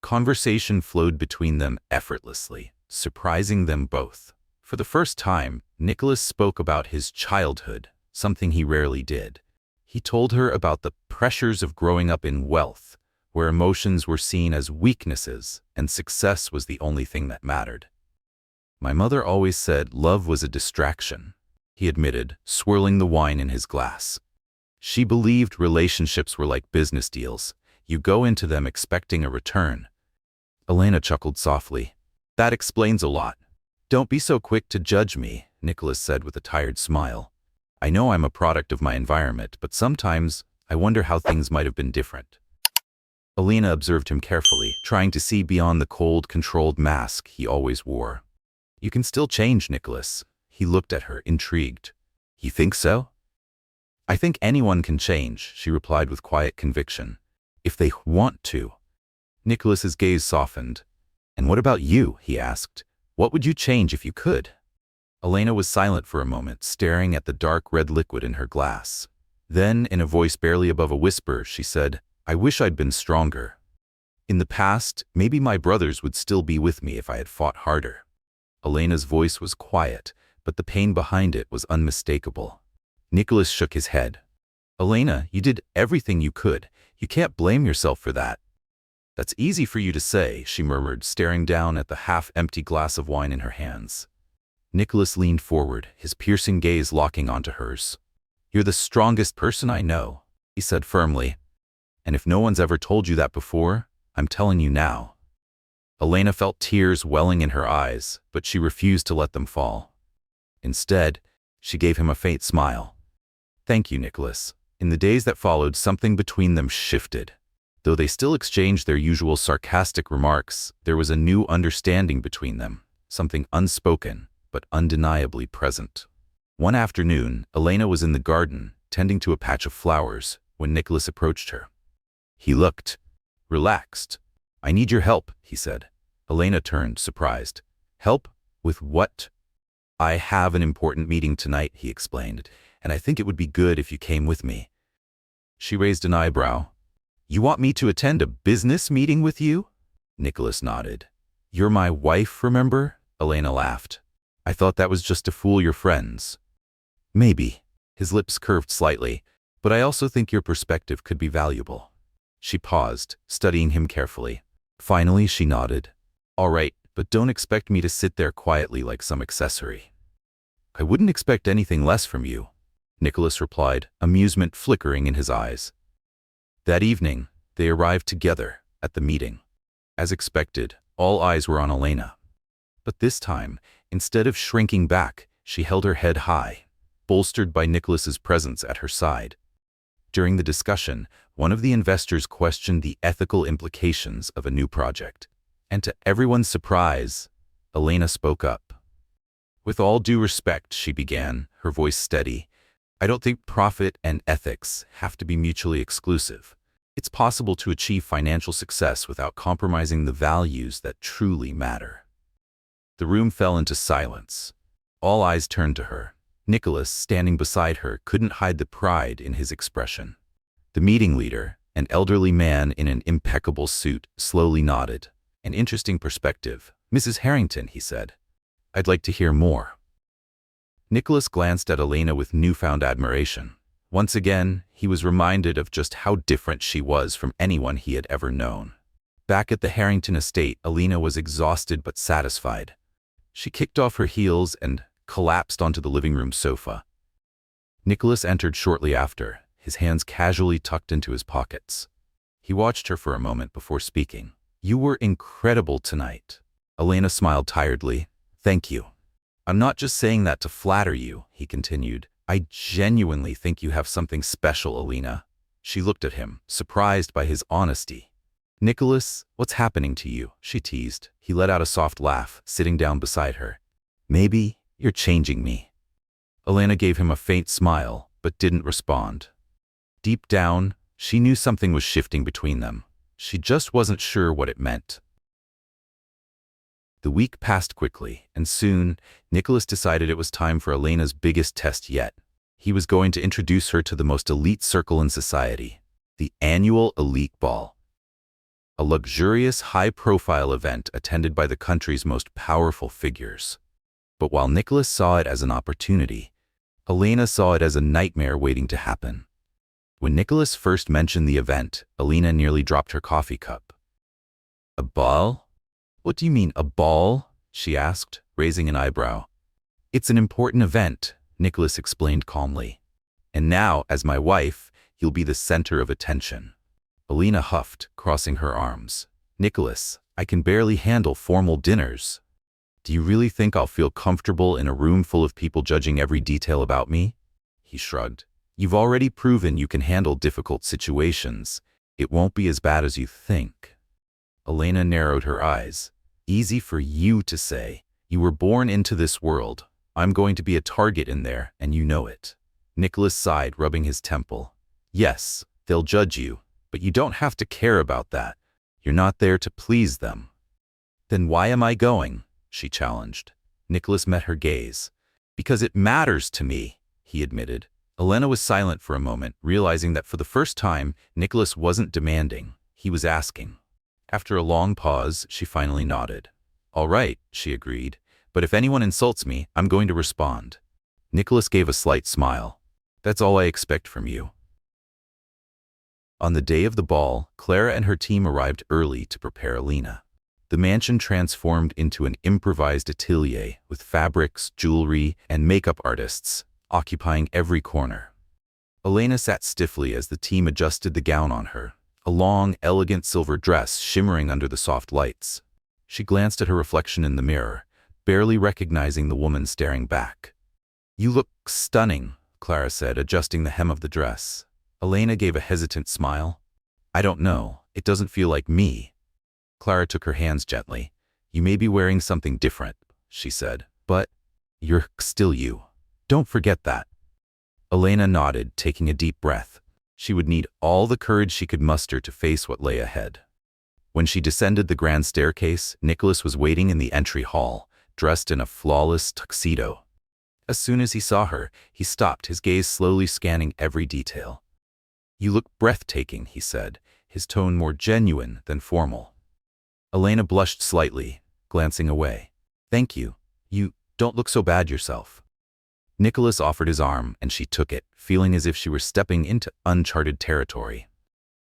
Conversation flowed between them effortlessly, surprising them both. For the first time, Nicholas spoke about his childhood, something he rarely did. He told her about the pressures of growing up in wealth, where emotions were seen as weaknesses and success was the only thing that mattered. "My mother always said love was a distraction," he admitted, swirling the wine in his glass. "She believed relationships were like business deals. You go into them expecting a return." Elena chuckled softly. "That explains a lot." "Don't be so quick to judge me," Nicholas said with a tired smile. "I know I'm a product of my environment, but sometimes I wonder how things might have been different." Elena observed him carefully, trying to see beyond the cold, controlled mask he always wore. "You can still change, Nicholas." He looked at her, intrigued. "You think so?" "I think anyone can change," she replied with quiet conviction. "If they want to." Nicholas's gaze softened. "And what about you?" he asked. "What would you change if you could?" Elena was silent for a moment, staring at the dark red liquid in her glass. Then, in a voice barely above a whisper, she said, "I wish I'd been stronger. In the past, maybe my brothers would still be with me if I had fought harder." Elena's voice was quiet, but the pain behind it was unmistakable. Nicholas shook his head. "Elena, you did everything you could. You can't blame yourself for that." "That's easy for you to say," she murmured, staring down at the half-empty glass of wine in her hands. Nicholas leaned forward, his piercing gaze locking onto hers. "You're the strongest person I know," he said firmly. "And if no one's ever told you that before, I'm telling you now." Elena felt tears welling in her eyes, but she refused to let them fall. Instead, She gave him a faint smile. Thank you, Nicholas. In the days that followed, something between them shifted. Though they still exchanged their usual sarcastic remarks, there was a new understanding between them, something unspoken but undeniably present. One afternoon, Elena was in the garden, tending to a patch of flowers, when Nicholas approached her. He looked relaxed. I need your help, he said. Elena turned, surprised. Help? With what? I have an important meeting tonight, he explained, and I think it would be good if you came with me. She raised an eyebrow. You want me to attend a business meeting with you? Nicholas nodded. You're my wife, remember? Elena laughed. I thought that was just to fool your friends. Maybe. His lips curved slightly, but I also think your perspective could be valuable. She paused, studying him carefully. Finally, she nodded. All right, but don't expect me to sit there quietly like some accessory. I wouldn't expect anything less from you, Nicholas replied, amusement flickering in his eyes. That evening, they arrived together at the meeting. As expected, all eyes were on Elena. But this time, instead of shrinking back, she held her head high, bolstered by Nicholas's presence at her side. During the discussion, one of the investors questioned the ethical implications of a new project. And to everyone's surprise, Elena spoke up. With all due respect, she began, her voice steady, I don't think profit and ethics have to be mutually exclusive. It's possible to achieve financial success without compromising the values that truly matter. The room fell into silence. All eyes turned to her. Nicholas, standing beside her, couldn't hide the pride in his expression. The meeting leader, an elderly man in an impeccable suit, slowly nodded. An interesting perspective. Mrs. Harrington, he said. I'd like to hear more. Nicholas glanced at Elena with newfound admiration. Once again, he was reminded of just how different she was from anyone he had ever known. Back at the Harrington estate, Elena was exhausted but satisfied. She kicked off her heels and collapsed onto the living room sofa. Nicholas entered shortly after, his hands casually tucked into his pockets. He watched her for a moment before speaking. You were incredible tonight. Elena smiled tiredly. Thank you. I'm not just saying that to flatter you, he continued. I genuinely think you have something special, Elena. She looked at him, surprised by his honesty. Nicholas, what's happening to you? She teased. He let out a soft laugh, sitting down beside her. Maybe you're changing me. Elena gave him a faint smile, but didn't respond. Deep down, she knew something was shifting between them. She just wasn't sure what it meant. The week passed quickly, and soon, Nicholas decided it was time for Elena's biggest test yet. He was going to introduce her to the most elite circle in society, the annual Elite Ball. A luxurious, high-profile event attended by the country's most powerful figures. But while Nicholas saw it as an opportunity, Elena saw it as a nightmare waiting to happen. When Nicholas first mentioned the event, Elena nearly dropped her coffee cup. A ball? What do you mean, a ball? She asked, raising an eyebrow. It's an important event, Nicholas explained calmly. And now, as my wife, you'll be the center of attention. Elena huffed, crossing her arms. Nicholas, I can barely handle formal dinners. Do you really think I'll feel comfortable in a room full of people judging every detail about me? He shrugged. You've already proven you can handle difficult situations. It won't be as bad as you think. Elena narrowed her eyes. Easy for you to say. You were born into this world. I'm going to be a target in there, and you know it. Nicholas sighed, rubbing his temple. Yes, they'll judge you, but you don't have to care about that. You're not there to please them. Then why am I going? She challenged. Nicholas met her gaze. Because it matters to me, he admitted. Elena was silent for a moment, realizing that for the first time, Nicholas wasn't demanding. He was asking. After a long pause, she finally nodded. All right, she agreed, but if anyone insults me, I'm going to respond. Nicholas gave a slight smile. That's all I expect from you. On the day of the ball, Clara and her team arrived early to prepare Elena. The mansion transformed into an improvised atelier with fabrics, jewelry, and makeup artists occupying every corner. Elena sat stiffly as the team adjusted the gown on her, a long, elegant silver dress shimmering under the soft lights. She glanced at her reflection in the mirror, barely recognizing the woman staring back. You look stunning, Clara said, adjusting the hem of the dress. Elena gave a hesitant smile. I don't know. It doesn't feel like me. Clara took her hands gently. You may be wearing something different, she said, but you're still you. Don't forget that. Elena nodded, taking a deep breath. She would need all the courage she could muster to face what lay ahead. When she descended the grand staircase, Nicholas was waiting in the entry hall, dressed in a flawless tuxedo. As soon as he saw her, he stopped, his gaze slowly scanning every detail. You look breathtaking, he said, his tone more genuine than formal. Elena blushed slightly, glancing away. Thank you. You don't look so bad yourself. Nicholas offered his arm, and she took it, feeling as if she were stepping into uncharted territory.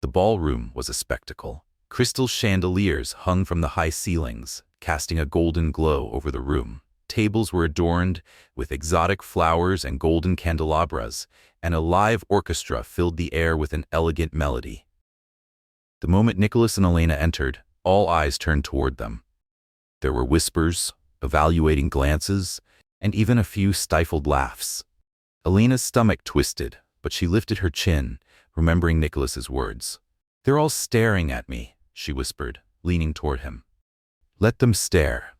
The ballroom was a spectacle. Crystal chandeliers hung from the high ceilings, casting a golden glow over the room. Tables were adorned with exotic flowers and golden candelabras, and a live orchestra filled the air with an elegant melody. The moment Nicholas and Elena entered, all eyes turned toward them. There were whispers, evaluating glances, and even a few stifled laughs. Elena's stomach twisted, but she lifted her chin, remembering Nicholas's words. They're all staring at me, she whispered, leaning toward him. Let them stare,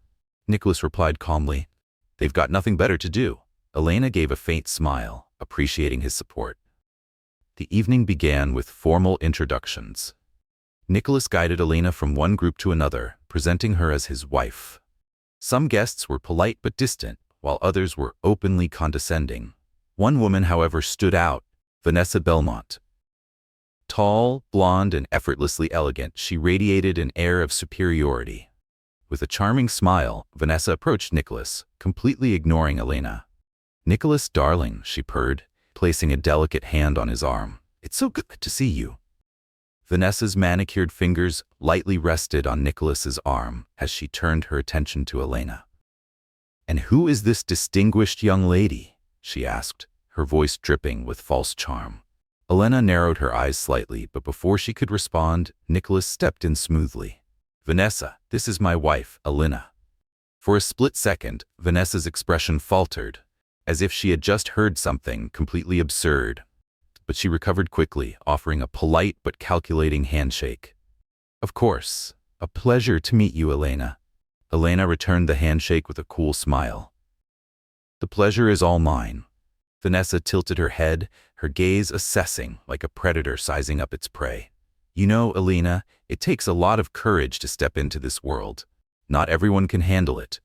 Nicholas replied calmly. They've got nothing better to do. Elena gave a faint smile, appreciating his support. The evening began with formal introductions. Nicholas guided Elena from one group to another, presenting her as his wife. Some guests were polite but distant, while others were openly condescending. One woman, however, stood out, Vanessa Belmont. Tall, blonde, and effortlessly elegant, she radiated an air of superiority. With a charming smile, Vanessa approached Nicholas, completely ignoring Elena. Nicholas, darling, she purred, placing a delicate hand on his arm. It's so good to see you. Vanessa's manicured fingers lightly rested on Nicholas's arm as she turned her attention to Elena. And who is this distinguished young lady? She asked, her voice dripping with false charm. Elena narrowed her eyes slightly, but before she could respond, Nicholas stepped in smoothly. Vanessa, this is my wife, Elena. For a split second, Vanessa's expression faltered, as if she had just heard something completely absurd. But she recovered quickly, offering a polite but calculating handshake. Of course. A pleasure to meet you, Elena. Elena returned the handshake with a cool smile. The pleasure is all mine. Vanessa tilted her head, her gaze assessing like a predator sizing up its prey. You know, Elena, it takes a lot of courage to step into this world. Not everyone can handle it.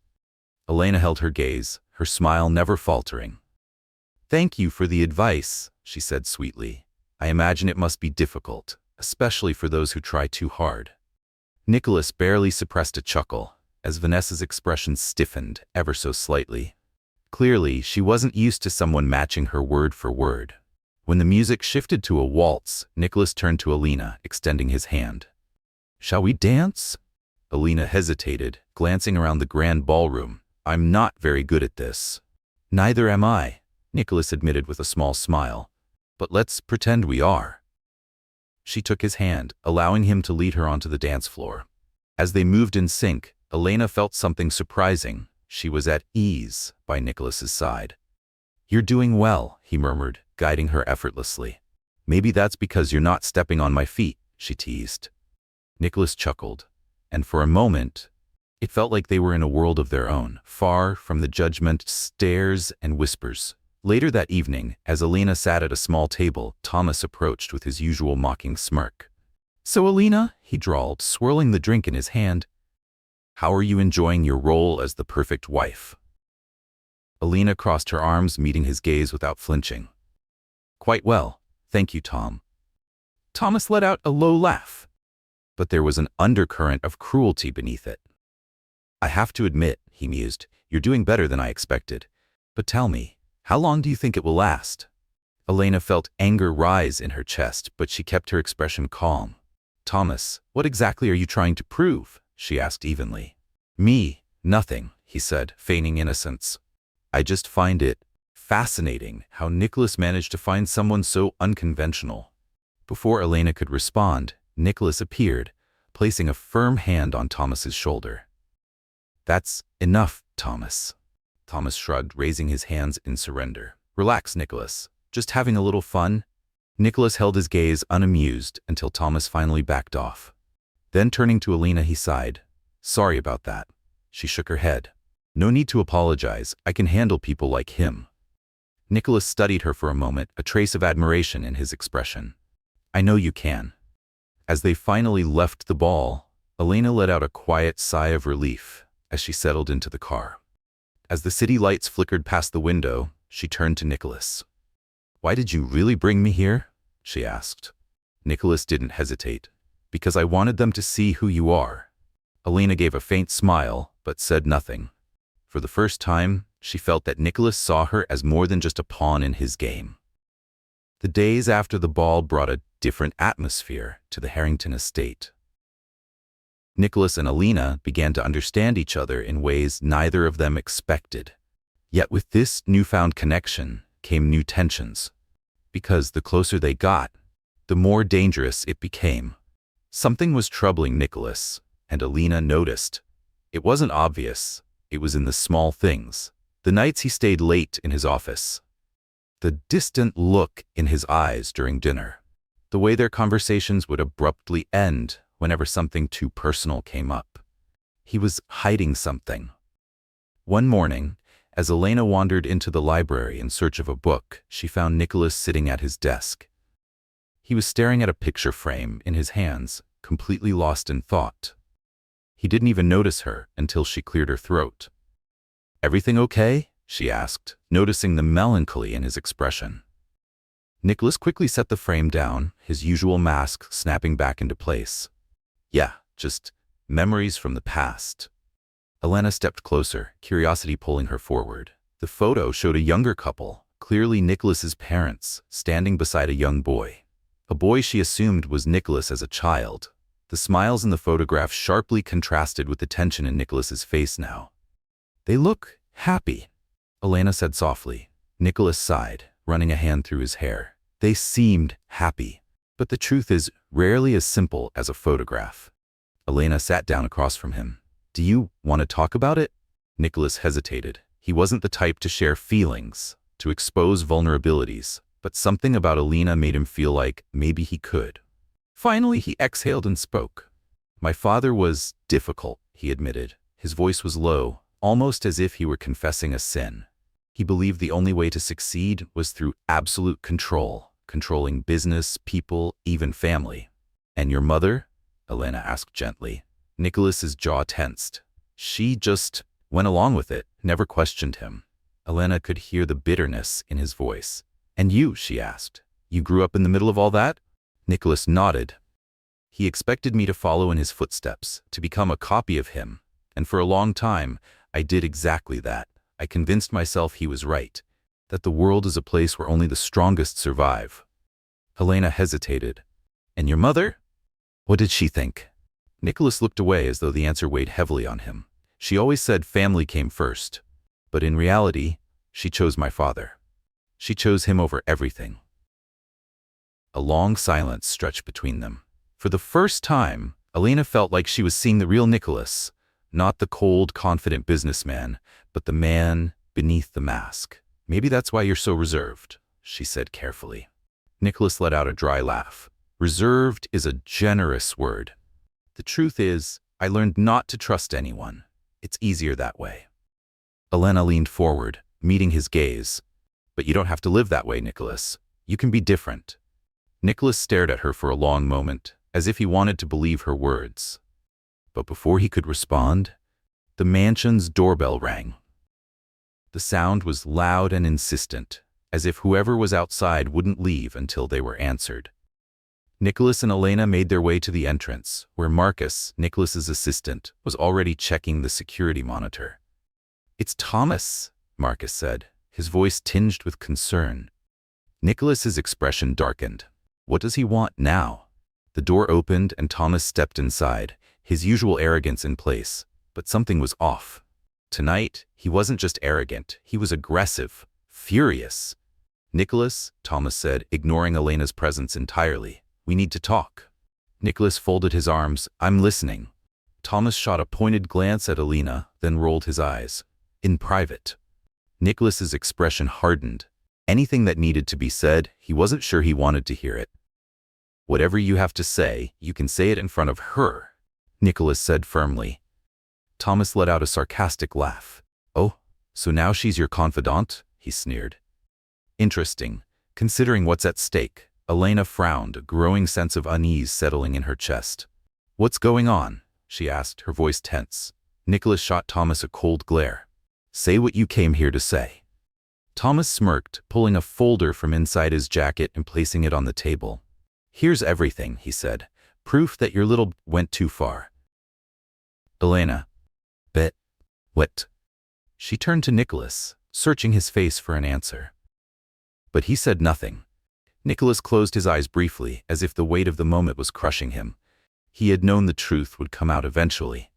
Elena held her gaze, her smile never faltering. Thank you for the advice, she said sweetly. I imagine it must be difficult, especially for those who try too hard. Nicholas barely suppressed a chuckle, as Vanessa's expression stiffened ever so slightly. Clearly, she wasn't used to someone matching her word for word. When the music shifted to a waltz, Nicholas turned to Elena, extending his hand. Shall we dance? Elena hesitated, glancing around the grand ballroom. I'm not very good at this. Neither am I, Nicholas admitted with a small smile. But let's pretend we are. She took his hand, allowing him to lead her onto the dance floor. As they moved in sync, Elena felt something surprising. She was at ease by Nicholas's side. You're doing well, he murmured, guiding her effortlessly. Maybe that's because you're not stepping on my feet, she teased. Nicholas chuckled, and for a moment, it felt like they were in a world of their own, far from the judgment, stares, and whispers. Later that evening, as Elena sat at a small table, Thomas approached with his usual mocking smirk. So, Elena, he drawled, swirling the drink in his hand, how are you enjoying your role as the perfect wife? Elena crossed her arms, meeting his gaze without flinching. Quite well, thank you, Tom. Thomas let out a low laugh, but there was an undercurrent of cruelty beneath it. I have to admit, he mused, you're doing better than I expected. But tell me, how long do you think it will last? Elena felt anger rise in her chest, but she kept her expression calm. Thomas, what exactly are you trying to prove? She asked evenly. Me, nothing, he said, feigning innocence. I just find it fascinating how Nicholas managed to find someone so unconventional. Before Elena could respond, Nicholas appeared, placing a firm hand on Thomas's shoulder. That's enough, Thomas. Thomas shrugged, raising his hands in surrender. Relax, Nicholas. Just having a little fun. Nicholas held his gaze unamused until Thomas finally backed off. Then turning to Elena, he sighed. Sorry about that. She shook her head. No need to apologize. I can handle people like him. Nicholas studied her for a moment, a trace of admiration in his expression. I know you can. As they finally left the ball, Elena let out a quiet sigh of relief as she settled into the car. As the city lights flickered past the window, she turned to Nicholas. Why did you really bring me here? She asked. Nicholas didn't hesitate. Because I wanted them to see who you are. Elena gave a faint smile, but said nothing. For the first time, she felt that Nicholas saw her as more than just a pawn in his game. The days after the ball brought a different atmosphere to the Harrington estate. Nicholas and Elena began to understand each other in ways neither of them expected. Yet with this newfound connection came new tensions. Because the closer they got, the more dangerous it became. Something was troubling Nicholas, and Elena noticed. It wasn't obvious. It was in the small things. The nights he stayed late in his office. The distant look in his eyes during dinner. The way their conversations would abruptly end whenever something too personal came up. He was hiding something. One morning, as Elena wandered into the library in search of a book, she found Nicholas sitting at his desk. He was staring at a picture frame in his hands, completely lost in thought. He didn't even notice her until she cleared her throat. Everything okay? She asked, noticing the melancholy in his expression. Nicholas quickly set the frame down, his usual mask snapping back into place. Yeah, just memories from the past. Elena stepped closer, curiosity pulling her forward. The photo showed a younger couple, clearly Nicholas's parents, standing beside a young boy. A boy she assumed was Nicholas as a child. The smiles in the photograph sharply contrasted with the tension in Nicholas's face now. They look happy, Elena said softly. Nicholas sighed, running a hand through his hair. They seemed happy. But the truth is rarely as simple as a photograph. Elena sat down across from him. Do you want to talk about it? Nicholas hesitated. He wasn't the type to share feelings, to expose vulnerabilities, but something about Elena made him feel like maybe he could. Finally, he exhaled and spoke. My father was difficult, he admitted. His voice was low, almost as if he were confessing a sin. He believed the only way to succeed was through absolute control, controlling business, people, even family. And your mother? Elena asked gently. Nicholas's jaw tensed. She just went along with it, never questioned him. Elena could hear the bitterness in his voice. And you, she asked. You grew up in the middle of all that? Nicholas nodded. He expected me to follow in his footsteps, to become a copy of him. And for a long time, I did exactly that. I convinced myself he was right, that the world is a place where only the strongest survive. Elena hesitated. And your mother? What did she think? Nicholas looked away as though the answer weighed heavily on him. She always said family came first. But in reality, she chose my father. She chose him over everything. A long silence stretched between them. For the first time, Elena felt like she was seeing the real Nicholas, not the cold, confident businessman, but the man beneath the mask. Maybe that's why you're so reserved, she said carefully. Nicholas let out a dry laugh. Reserved is a generous word. The truth is, I learned not to trust anyone. It's easier that way. Elena leaned forward, meeting his gaze. But you don't have to live that way, Nicholas. You can be different. Nicholas stared at her for a long moment, as if he wanted to believe her words. But before he could respond, the mansion's doorbell rang. The sound was loud and insistent, as if whoever was outside wouldn't leave until they were answered. Nicholas and Elena made their way to the entrance, where Marcus, Nicholas's assistant, was already checking the security monitor. It's Thomas, Marcus said, his voice tinged with concern. Nicholas's expression darkened. What does he want now? The door opened and Thomas stepped inside, his usual arrogance in place, but something was off. Tonight, he wasn't just arrogant, he was aggressive, furious. Nicholas, Thomas said, ignoring Elena's presence entirely. We need to talk. Nicholas folded his arms. I'm listening. Thomas shot a pointed glance at Elena, then rolled his eyes. In private. Nicholas's expression hardened. Anything that needed to be said, he wasn't sure he wanted to hear it. "Whatever you have to say, you can say it in front of her," Nicholas said firmly. Thomas let out a sarcastic laugh. "Oh, so now she's your confidant?" he sneered. "Interesting, considering what's at stake." Elena frowned, a growing sense of unease settling in her chest. "What's going on?" she asked, her voice tense. Nicholas shot Thomas a cold glare. "Say what you came here to say." Thomas smirked, pulling a folder from inside his jacket and placing it on the table. "Here's everything," he said. "Proof that your little went too far." Elena. "Bet. What?" She turned to Nicholas, searching his face for an answer. But he said nothing. Nicholas closed his eyes briefly, as if the weight of the moment was crushing him. He had known the truth would come out eventually.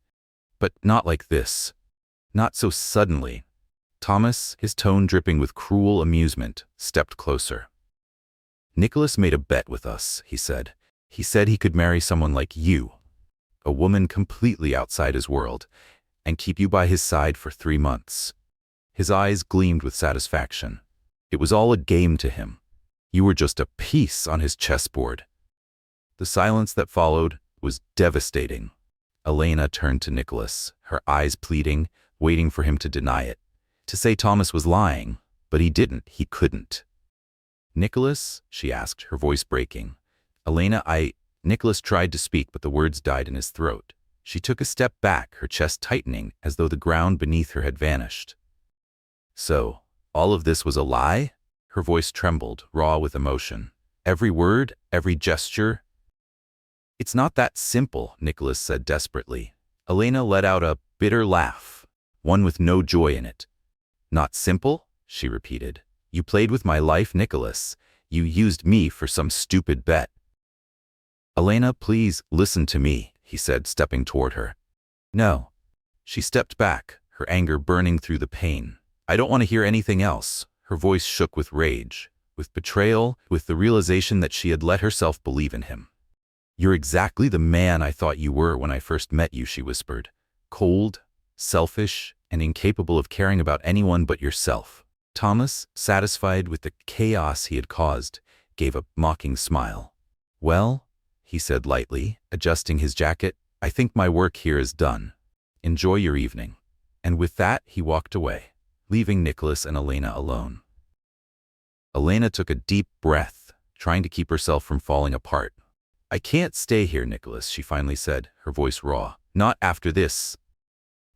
But not like this. Not so suddenly. Thomas, his tone dripping with cruel amusement, stepped closer. "Nicholas made a bet with us," he said. "He said he could marry someone like you, a woman completely outside his world, and keep you by his side for 3 months. His eyes gleamed with satisfaction. It was all a game to him. You were just a piece on his chessboard." The silence that followed was devastating. Elena turned to Nicholas, her eyes pleading, waiting for him to deny it. To say Thomas was lying, but he didn't, he couldn't. "Nicholas?" she asked, her voice breaking. "Elena, Nicholas tried to speak, but the words died in his throat. She took a step back, her chest tightening, as though the ground beneath her had vanished. "So, all of this was a lie?" Her voice trembled, raw with emotion. "Every word, every gesture?" "It's not that simple," Nicholas said desperately. Elena let out a bitter laugh, one with no joy in it. "Not simple?" she repeated. "You played with my life, Nicholas. You used me for some stupid bet." "Elena, please, listen to me," he said, stepping toward her. "No." She stepped back, her anger burning through the pain. "I don't want to hear anything else." Her voice shook with rage, with betrayal, with the realization that she had let herself believe in him. "You're exactly the man I thought you were when I first met you," she whispered. "Cold, selfish, and incapable of caring about anyone but yourself." Thomas, satisfied with the chaos he had caused, gave a mocking smile. "Well," he said lightly, adjusting his jacket, "I think my work here is done. Enjoy your evening." And with that, he walked away, leaving Nicholas and Elena alone. Elena took a deep breath, trying to keep herself from falling apart. "I can't stay here, Nicholas," she finally said, her voice raw. "Not after this."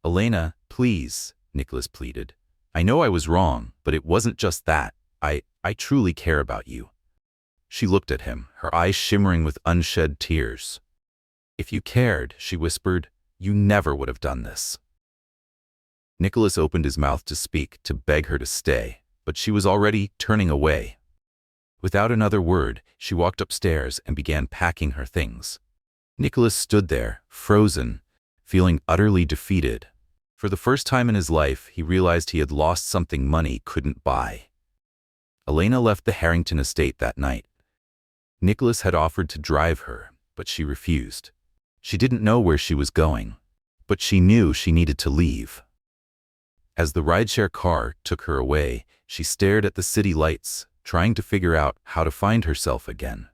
"Elena, please," Nicholas pleaded. "I know I was wrong, but it wasn't just that. I truly care about you." She looked at him, her eyes shimmering with unshed tears. "If you cared," she whispered, "you never would have done this." Nicholas opened his mouth to speak, to beg her to stay, but she was already turning away. Without another word, she walked upstairs and began packing her things. Nicholas stood there, frozen, feeling utterly defeated. For the first time in his life, he realized he had lost something money couldn't buy. Elena left the Harrington estate that night. Nicholas had offered to drive her, but she refused. She didn't know where she was going, but she knew she needed to leave. As the rideshare car took her away, she stared at the city lights, trying to figure out how to find herself again.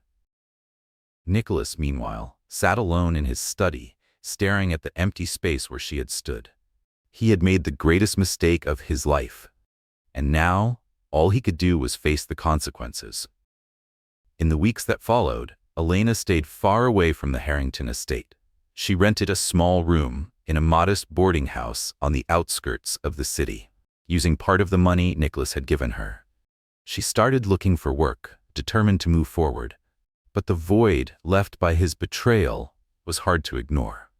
Nicholas, meanwhile, sat alone in his study, staring at the empty space where she had stood. He had made the greatest mistake of his life, and now all he could do was face the consequences. In the weeks that followed, Elena stayed far away from the Harrington estate. She rented a small room in a modest boarding house on the outskirts of the city, using part of the money Nicholas had given her. She started looking for work, determined to move forward, but the void left by his betrayal was hard to ignore.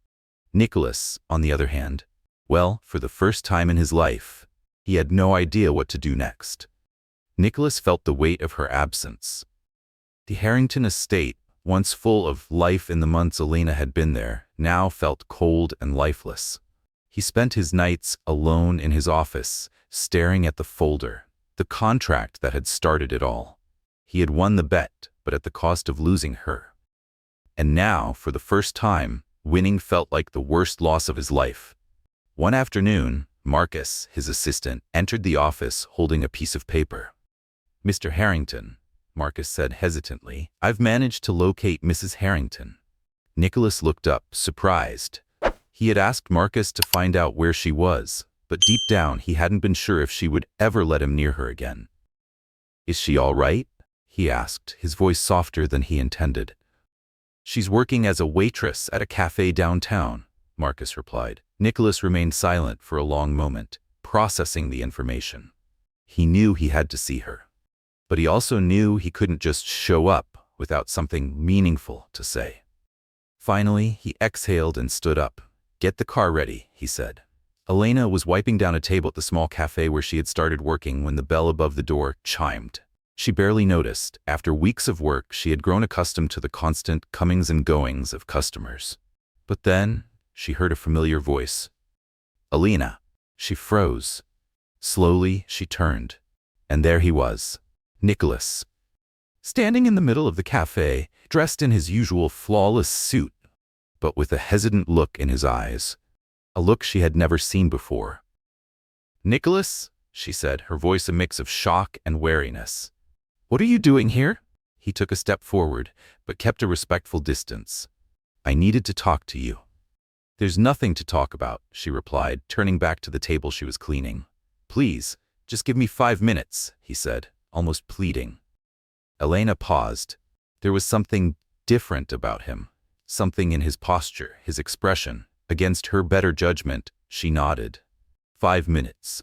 Nicholas, on the other hand, well, for the first time in his life, he had no idea what to do next. Nicholas felt the weight of her absence. The Harrington estate, once full of life in the months Elena had been there, now felt cold and lifeless. He spent his nights alone in his office, staring at the folder, the contract that had started it all. He had won the bet, but at the cost of losing her. And now, for the first time, winning felt like the worst loss of his life. One afternoon, Marcus, his assistant, entered the office holding a piece of paper. "Mr. Harrington," Marcus said hesitantly, "I've managed to locate Mrs. Harrington." Nicholas looked up, surprised. He had asked Marcus to find out where she was, but deep down he hadn't been sure if she would ever let him near her again. "Is she all right?" he asked, his voice softer than he intended. "She's working as a waitress at a cafe downtown," Marcus replied. Nicholas remained silent for a long moment, processing the information. He knew he had to see her, but he also knew he couldn't just show up without something meaningful to say. Finally, he exhaled and stood up. "Get the car ready," he said. Elena was wiping down a table at the small cafe where she had started working when the bell above the door chimed. She barely noticed. After weeks of work, she had grown accustomed to the constant comings and goings of customers. But then, she heard a familiar voice. "Elena." She froze. Slowly, she turned. And there he was, Nicholas, standing in the middle of the cafe, dressed in his usual flawless suit, but with a hesitant look in his eyes, a look she had never seen before. "Nicholas," she said, her voice a mix of shock and wariness. "What are you doing here?" He took a step forward, but kept a respectful distance. "I needed to talk to you." "There's nothing to talk about," she replied, turning back to the table she was cleaning. "Please, just give me 5 minutes," he said, almost pleading. Elena paused. There was something different about him, something in his posture, his expression. Against her better judgment, she nodded. 5 minutes.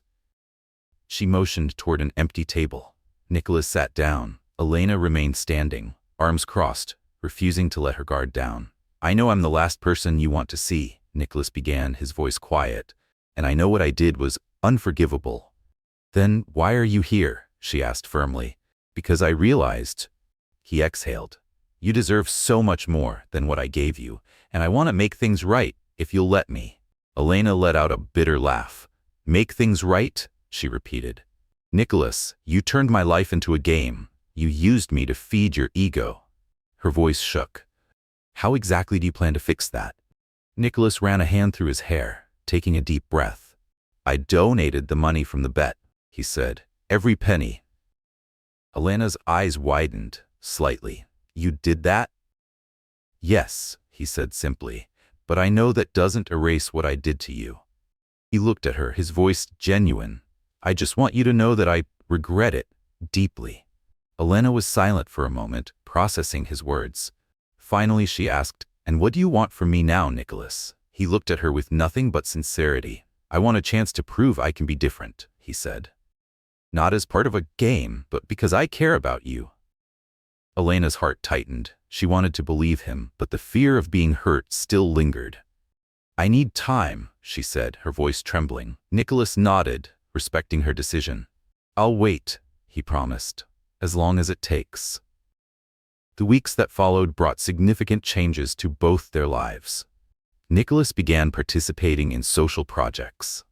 She motioned toward an empty table. Nicholas sat down. Elena remained standing, arms crossed, refusing to let her guard down. "I know I'm the last person you want to see," Nicholas began, his voice quiet, "and I know what I did was unforgivable." "Then why are you here?" she asked firmly. "Because I realized," he exhaled, "you deserve so much more than what I gave you, and I want to make things right, if you'll let me." Elena let out a bitter laugh. "Make things right?" she repeated. "Nicholas, you turned my life into a game. You used me to feed your ego." Her voice shook. "How exactly do you plan to fix that?" Nicholas ran a hand through his hair, taking a deep breath. "I donated the money from the bet," he said. "Every penny." Elena's eyes widened slightly. "You did that?" "Yes," he said simply, "but I know that doesn't erase what I did to you." He looked at her, his voice genuine. "I just want you to know that I regret it deeply." Elena was silent for a moment, processing his words. Finally she asked, "And what do you want from me now, Nicholas?" He looked at her with nothing but sincerity. "I want a chance to prove I can be different," he said. "Not as part of a game, but because I care about you." Elena's heart tightened. She wanted to believe him, but the fear of being hurt still lingered. "I need time," she said, her voice trembling. Nicholas nodded, respecting her decision. "I'll wait," he promised, "as long as it takes." The weeks that followed brought significant changes to both their lives. Nicholas began participating in social projects,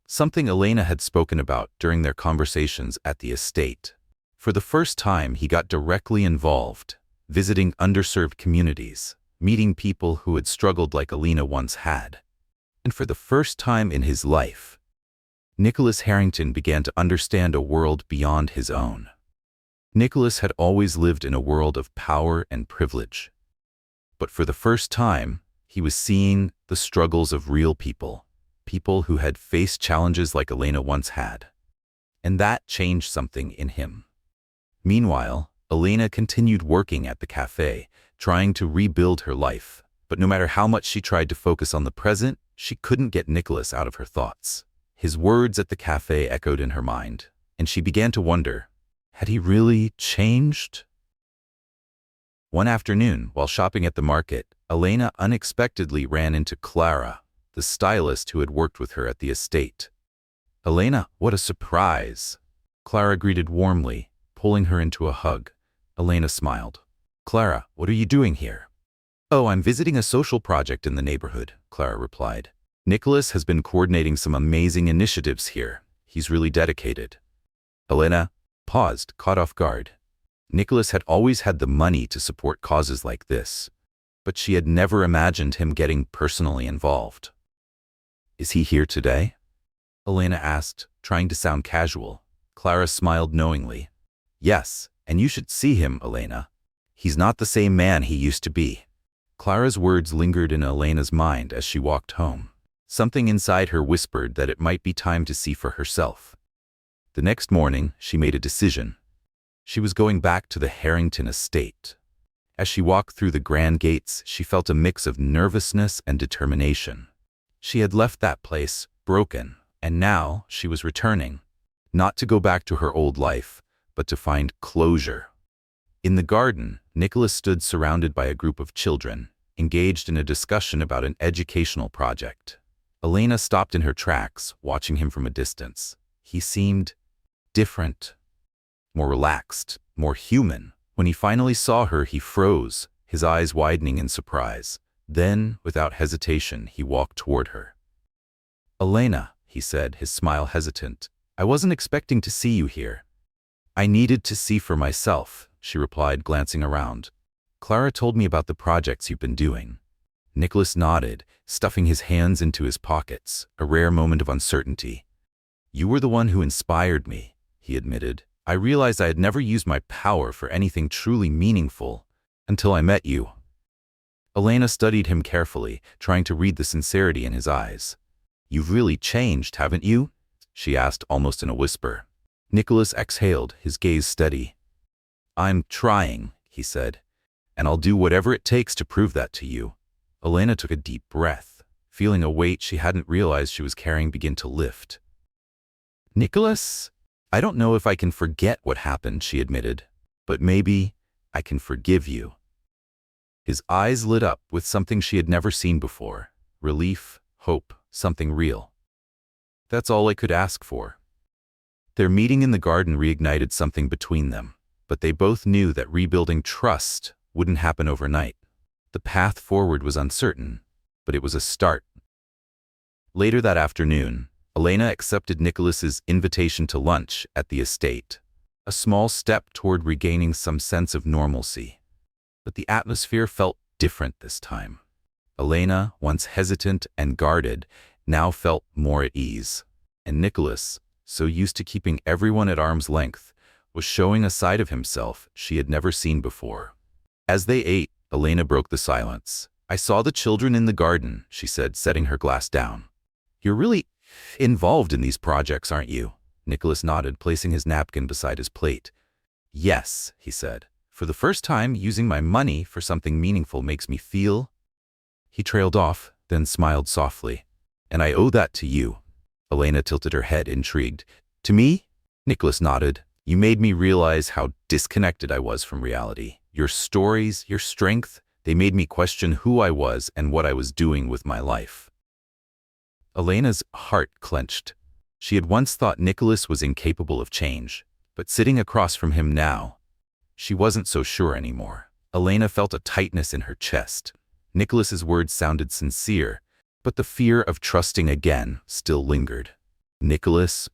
something Elena had spoken about during their conversations at the estate. For the first time, he got directly involved, visiting underserved communities, meeting people who had struggled like Elena once had. And for the first time in his life, Nicholas Harrington began to understand a world beyond his own. Nicholas had always lived in a world of power and privilege. But for the first time, he was seeing the struggles of real people, people who had faced challenges like Elena once had. And that changed something in him. Meanwhile, Elena continued working at the cafe, trying to rebuild her life. But no matter how much she tried to focus on the present, she couldn't get Nicholas out of her thoughts. His words at the cafe echoed in her mind, and she began to wonder, had he really changed? One afternoon, while shopping at the market, Elena unexpectedly ran into Clara, the stylist who had worked with her at the estate. "Elena, what a surprise!" Clara greeted warmly, pulling her into a hug. Elena smiled. "Clara, what are you doing here?" "Oh, I'm visiting a social project in the neighborhood," Clara replied. "Nicholas has been coordinating some amazing initiatives here. He's really dedicated." Elena paused, caught off guard. Nicholas had always had the money to support causes like this, but she had never imagined him getting personally involved. "Is he here today?" Elena asked, trying to sound casual. Clara smiled knowingly. Yes, and you should see him, Elena. He's not the same man he used to be. Clara's words lingered in Elena's mind as she walked home. Something inside her whispered that it might be time to see for herself. The next morning, she made a decision. She was going back to the Harrington estate. As she walked through the grand gates, she felt a mix of nervousness and determination. She had left that place, broken, and now she was returning, not to go back to her old life, but to find closure. In the garden, Nicholas stood surrounded by a group of children, engaged in a discussion about an educational project. Elena stopped in her tracks, watching him from a distance. He seemed different, more relaxed, more human. When he finally saw her, he froze, his eyes widening in surprise. Then, without hesitation, he walked toward her. "Elena," he said, his smile hesitant, "I wasn't expecting to see you here." "I needed to see for myself," she replied, glancing around. "Clara told me about the projects you've been doing." Nicholas nodded, stuffing his hands into his pockets, a rare moment of uncertainty. "You were the one who inspired me," he admitted. "I realized I had never used my power for anything truly meaningful until I met you." Elena studied him carefully, trying to read the sincerity in his eyes. "You've really changed, haven't you?" she asked, almost in a whisper. Nicholas exhaled, his gaze steady. "I'm trying," he said, "and I'll do whatever it takes to prove that to you." Elena took a deep breath, feeling a weight she hadn't realized she was carrying begin to lift. "Nicholas, I don't know if I can forget what happened," she admitted, "but maybe I can forgive you." His eyes lit up with something she had never seen before. Relief, hope, something real. "That's all I could ask for." Their meeting in the garden reignited something between them, but they both knew that rebuilding trust wouldn't happen overnight. The path forward was uncertain, but it was a start. Later that afternoon, Elena accepted Nicholas's invitation to lunch at the estate, a small step toward regaining some sense of normalcy. But the atmosphere felt different this time. Elena, once hesitant and guarded, now felt more at ease, and Nicholas, so used to keeping everyone at arm's length, was showing a side of himself she had never seen before. As they ate, Elena broke the silence. "I saw the children in the garden," she said, setting her glass down. "You're really involved in these projects, aren't you?" Nicholas nodded, placing his napkin beside his plate. "Yes," he said. "For the first time, using my money for something meaningful makes me feel—" He trailed off, then smiled softly. "And I owe that to you." Elena tilted her head, intrigued. "To me?" Nicholas nodded. "You made me realize how disconnected I was from reality. Your stories, your strength, they made me question who I was and what I was doing with my life." Elena's heart clenched. She had once thought Nicholas was incapable of change, but sitting across from him now, she wasn't so sure anymore. Elena felt a tightness in her chest. Nicholas's words sounded sincere, but the fear of trusting again still lingered. "Nicholas,"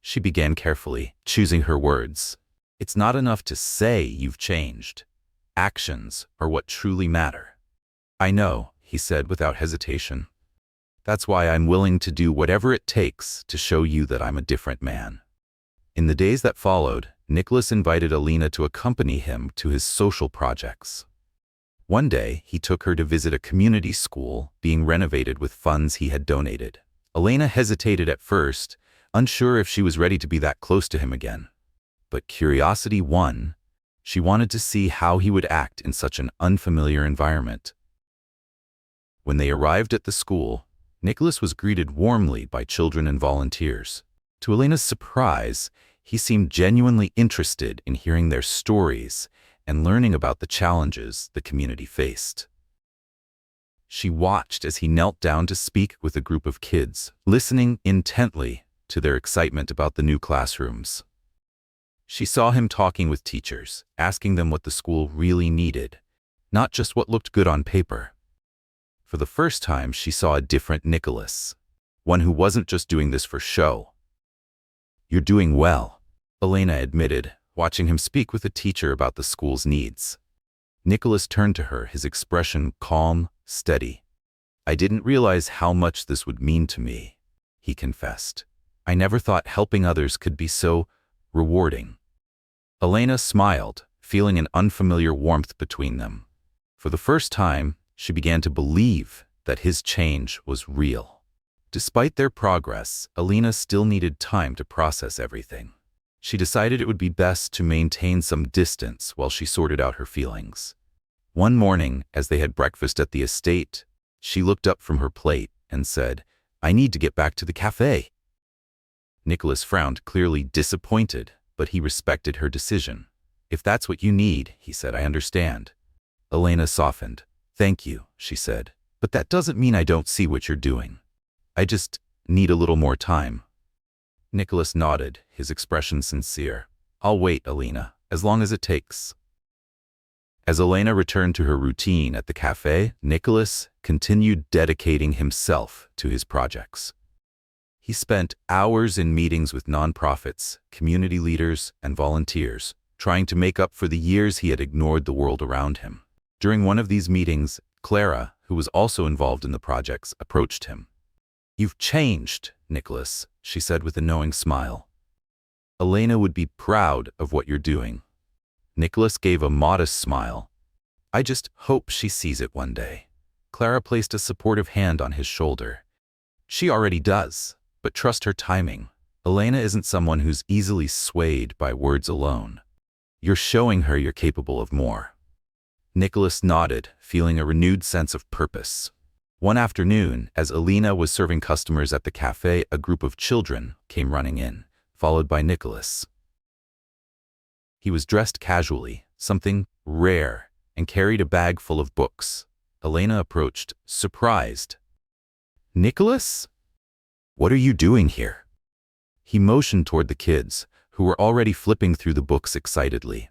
she began carefully, choosing her words, "it's not enough to say you've changed. Actions are what truly matter." "I know," he said without hesitation. "That's why I'm willing to do whatever it takes to show you that I'm a different man." In the days that followed, Nicholas invited Elena to accompany him to his social projects. One day, he took her to visit a community school being renovated with funds he had donated. Elena hesitated at first, unsure if she was ready to be that close to him again. But curiosity won. She wanted to see how he would act in such an unfamiliar environment. When they arrived at the school, Nicholas was greeted warmly by children and volunteers. To Elena's surprise, he seemed genuinely interested in hearing their stories and learning about the challenges the community faced. She watched as he knelt down to speak with a group of kids, listening intently to their excitement about the new classrooms. She saw him talking with teachers, asking them what the school really needed, not just what looked good on paper. For the first time, she saw a different Nicholas, one who wasn't just doing this for show. "You're doing well," Elena admitted, watching him speak with a teacher about the school's needs. Nicholas turned to her, his expression calm, steady. "I didn't realize how much this would mean to me," he confessed. I never thought helping others could be so rewarding." Elena smiled, feeling an unfamiliar warmth between them. For the first time, she began to believe that his change was real. Despite their progress, Elena still needed time to process everything. She decided it would be best to maintain some distance while she sorted out her feelings. One morning, as they had breakfast at the estate, she looked up from her plate and said, "I need to get back to the cafe." Nicholas frowned, clearly disappointed, but he respected her decision. "If that's what you need," he said, "I understand." Elena softened. "Thank you," she said, "but that doesn't mean I don't see what you're doing. I just need a little more time." Nicholas nodded, his expression sincere. "I'll wait, Elena, as long as it takes." As Elena returned to her routine at the cafe, Nicholas continued dedicating himself to his projects. He spent hours in meetings with nonprofits, community leaders, and volunteers, trying to make up for the years he had ignored the world around him. During one of these meetings, Clara, who was also involved in the projects, approached him. "You've changed, Nicholas," she said with a knowing smile. "Elena would be proud of what you're doing." Nicholas gave a modest smile. "I just hope she sees it one day." Clara placed a supportive hand on his shoulder. "She already does, but trust her timing. Elena isn't someone who's easily swayed by words alone. You're showing her you're capable of more." Nicholas nodded, feeling a renewed sense of purpose. One afternoon, as Elena was serving customers at the cafe, a group of children came running in, followed by Nicholas. He was dressed casually, something rare, and carried a bag full of books. Elena approached, surprised. "Nicholas? What are you doing here?" He motioned toward the kids, who were already flipping through the books excitedly.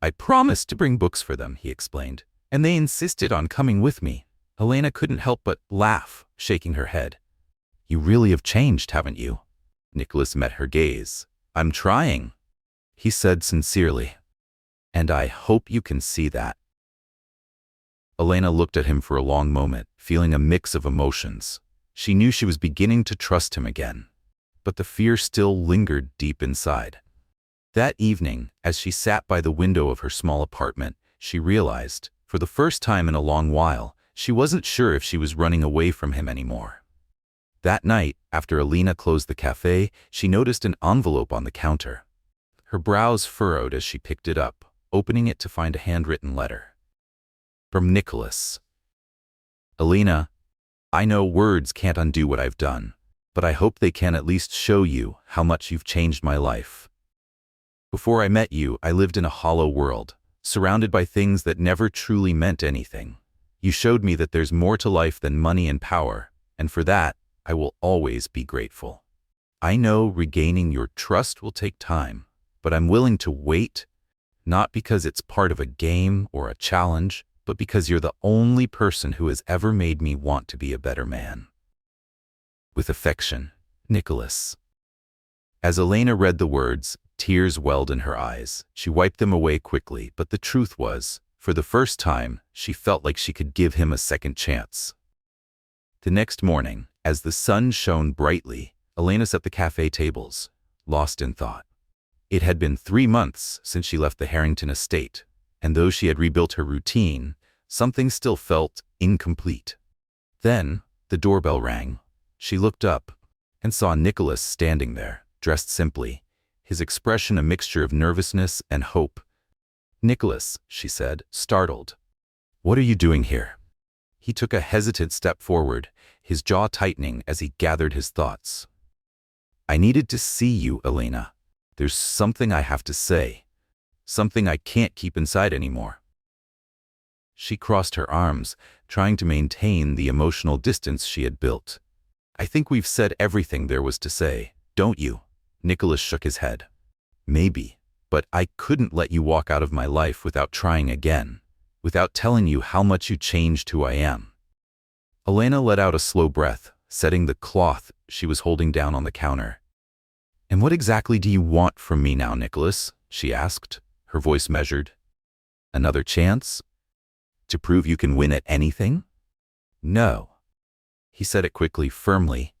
"I promised to bring books for them," he explained, "and they insisted on coming with me." Elena couldn't help but laugh, shaking her head. "You really have changed, haven't you?" Nicholas met her gaze. "I'm trying," he said sincerely. "And I hope you can see that." Elena looked at him for a long moment, feeling a mix of emotions. She knew she was beginning to trust him again, but the fear still lingered deep inside. That evening, as she sat by the window of her small apartment, she realized, for the first time in a long while, she wasn't sure if she was running away from him anymore. That night, after Elena closed the cafe, she noticed an envelope on the counter. Her brows furrowed as she picked it up, opening it to find a handwritten letter. From Nicholas. "Elena, I know words can't undo what I've done, but I hope they can at least show you how much you've changed my life. Before I met you, I lived in a hollow world, surrounded by things that never truly meant anything. You showed me that there's more to life than money and power, and for that, I will always be grateful. I know regaining your trust will take time, but I'm willing to wait, not because it's part of a game or a challenge, but because you're the only person who has ever made me want to be a better man. With affection, Nicholas." As Elena read the words, tears welled in her eyes. She wiped them away quickly, but the truth was, for the first time, she felt like she could give him a second chance. The next morning, as the sun shone brightly, Elena sat at the cafe tables, lost in thought. It had been 3 months since she left the Harrington estate, and though she had rebuilt her routine, something still felt incomplete. Then, the doorbell rang. She looked up and saw Nicholas standing there, dressed simply, his expression a mixture of nervousness and hope. "Nicholas," she said, startled. "What are you doing here?" He took a hesitant step forward, his jaw tightening as he gathered his thoughts. "I needed to see you, Elena. There's something I have to say. Something I can't keep inside anymore." She crossed her arms, trying to maintain the emotional distance she had built. "I think we've said everything there was to say, don't you?" Nicholas shook his head. "Maybe. But I couldn't let you walk out of my life without trying again, without telling you how much you changed who I am." Elena let out a slow breath, setting the cloth she was holding down on the counter. "And what exactly do you want from me now, Nicholas?" she asked, her voice measured. "Another chance? To prove you can win at anything?" "No." He said it quickly, firmly.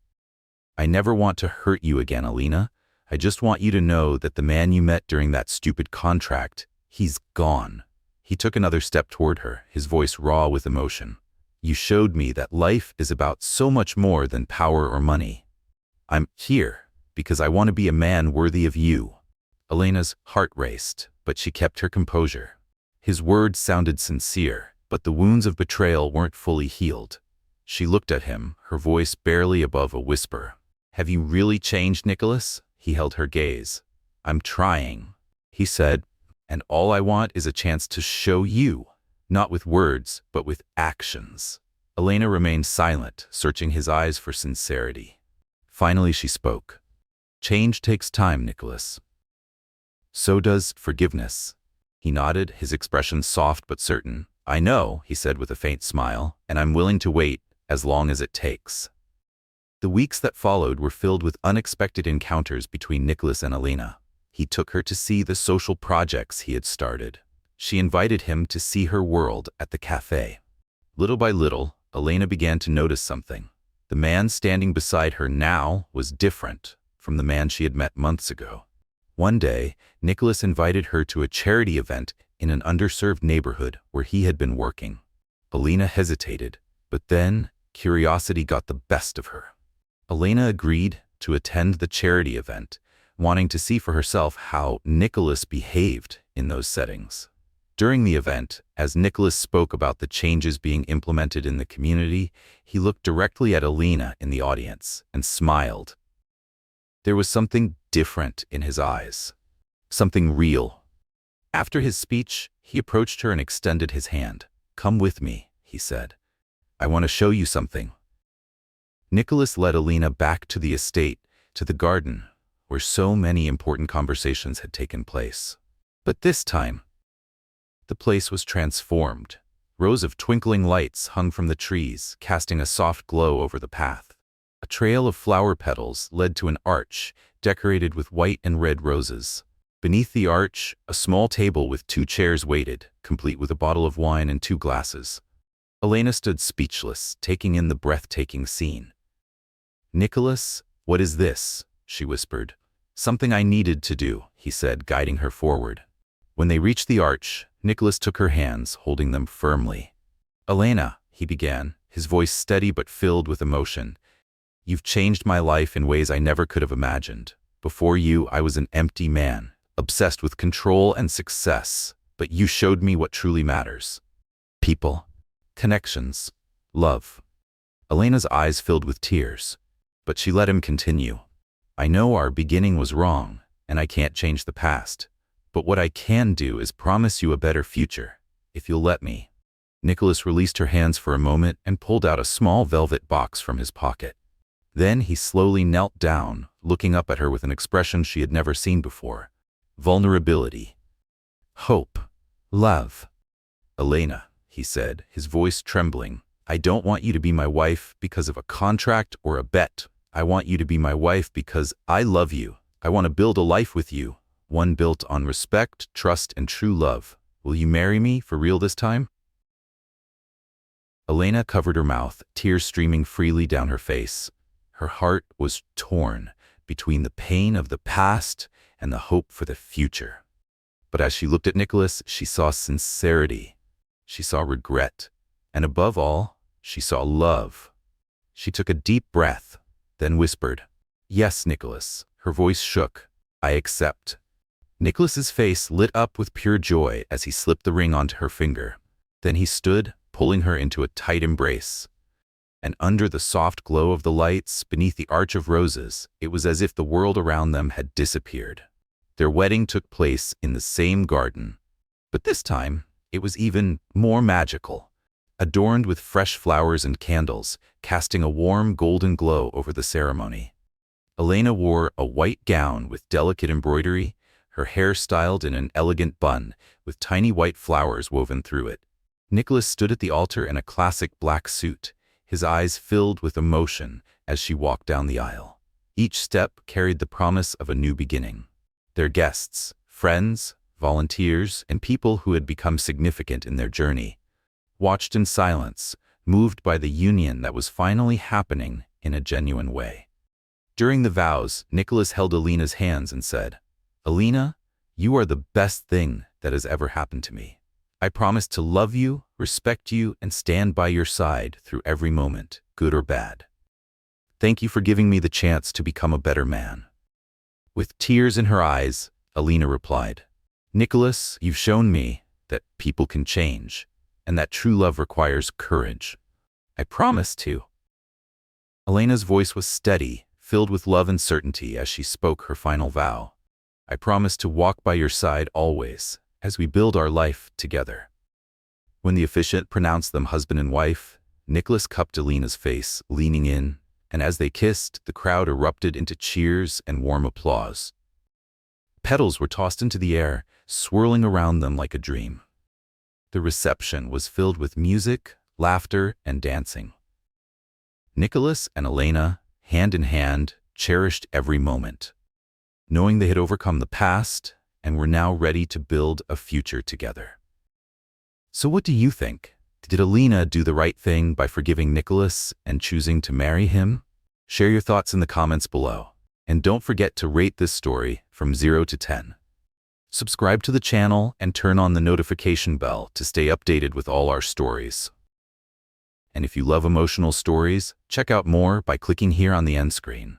I never want to hurt you again, Elena. I just want you to know that the man you met during that stupid contract, he's gone." He took another step toward her, his voice raw with emotion. "You showed me that life is about so much more than power or money. I'm here because I want to be a man worthy of you." Elena's heart raced, but she kept her composure. His words sounded sincere, but the wounds of betrayal weren't fully healed. She looked at him, her voice barely above a whisper. "Have you really changed, Nicholas?" He held her gaze. "I'm trying," he said, "and all I want is a chance to show you, not with words, but with actions." Elena remained silent, searching his eyes for sincerity. Finally she spoke. "Change takes time, Nicholas. So does forgiveness." He nodded, his expression soft but certain. "I know," he said with a faint smile, "and I'm willing to wait as long as it takes." The weeks that followed were filled with unexpected encounters between Nicholas and Elena. He took her to see the social projects he had started. She invited him to see her world at the cafe. Little by little, Elena began to notice something. The man standing beside her now was different from the man she had met months ago. One day, Nicholas invited her to a charity event in an underserved neighborhood where he had been working. Elena hesitated, but then curiosity got the best of her. Elena agreed to attend the charity event, wanting to see for herself how Nicholas behaved in those settings. During the event, as Nicholas spoke about the changes being implemented in the community, he looked directly at Elena in the audience and smiled. There was something different in his eyes, something real. After his speech, he approached her and extended his hand. "Come with me," he said. "I want to show you something." Nicholas led Elena back to the estate, to the garden, where so many important conversations had taken place. But this time, the place was transformed. Rows of twinkling lights hung from the trees, casting a soft glow over the path. A trail of flower petals led to an arch, decorated with white and red roses. Beneath the arch, a small table with 2 chairs waited, complete with a bottle of wine and 2 glasses. Elena stood speechless, taking in the breathtaking scene. "Nicholas, what is this?" she whispered. "Something I needed to do," he said, guiding her forward. When they reached the arch, Nicholas took her hands, holding them firmly. "Elena," he began, his voice steady but filled with emotion, "you've changed my life in ways I never could have imagined. Before you, I was an empty man, obsessed with control and success, but you showed me what truly matters. People, connections, love." Elena's eyes filled with tears, but she let him continue. "I know our beginning was wrong, and I can't change the past. But what I can do is promise you a better future, if you'll let me." Nicholas released her hands for a moment and pulled out a small velvet box from his pocket. Then he slowly knelt down, looking up at her with an expression she had never seen before. Vulnerability. Hope. Love. "Elena," he said, his voice trembling, "I don't want you to be my wife because of a contract or a bet. I want you to be my wife because I love you. I want to build a life with you. One built on respect, trust, and true love. Will you marry me for real this time?" Elena covered her mouth, tears streaming freely down her face. Her heart was torn between the pain of the past and the hope for the future. But as she looked at Nicholas, she saw sincerity. She saw regret. And above all, she saw love. She took a deep breath, then whispered, "Yes, Nicholas." Her voice shook. "I accept." Nicholas's face lit up with pure joy as he slipped the ring onto her finger. Then he stood, pulling her into a tight embrace. And under the soft glow of the lights, beneath the arch of roses, it was as if the world around them had disappeared. Their wedding took place in the same garden. But this time, it was even more magical. Adorned with fresh flowers and candles, casting a warm golden glow over the ceremony. Elena wore a white gown with delicate embroidery, her hair styled in an elegant bun, with tiny white flowers woven through it. Nicholas stood at the altar in a classic black suit, his eyes filled with emotion as she walked down the aisle. Each step carried the promise of a new beginning. Their guests, friends, volunteers, and people who had become significant in their journey, watched in silence, moved by the union that was finally happening in a genuine way. During the vows, Nicholas held Elena's hands and said, "Elena, you are the best thing that has ever happened to me. I promise to love you, respect you, and stand by your side through every moment, good or bad. Thank you for giving me the chance to become a better man." With tears in her eyes, Elena replied, "Nicholas, you've shown me that people can change, and that true love requires courage. I promise to." Elena's voice was steady, filled with love and certainty as she spoke her final vow. "I promise to walk by your side always, as we build our life together." When the officiant pronounced them husband and wife, Nicholas cupped Elena's face, leaning in, and as they kissed, the crowd erupted into cheers and warm applause. Petals were tossed into the air, swirling around them like a dream. The reception was filled with music, laughter, and dancing. Nicholas and Elena, hand in hand, cherished every moment, knowing they had overcome the past and were now ready to build a future together. So what do you think? Did Elena do the right thing by forgiving Nicholas and choosing to marry him? Share your thoughts in the comments below. And don't forget to rate this story from 0 to 10. Subscribe to the channel and turn on the notification bell to stay updated with all our stories. And if you love emotional stories, check out more by clicking here on the end screen.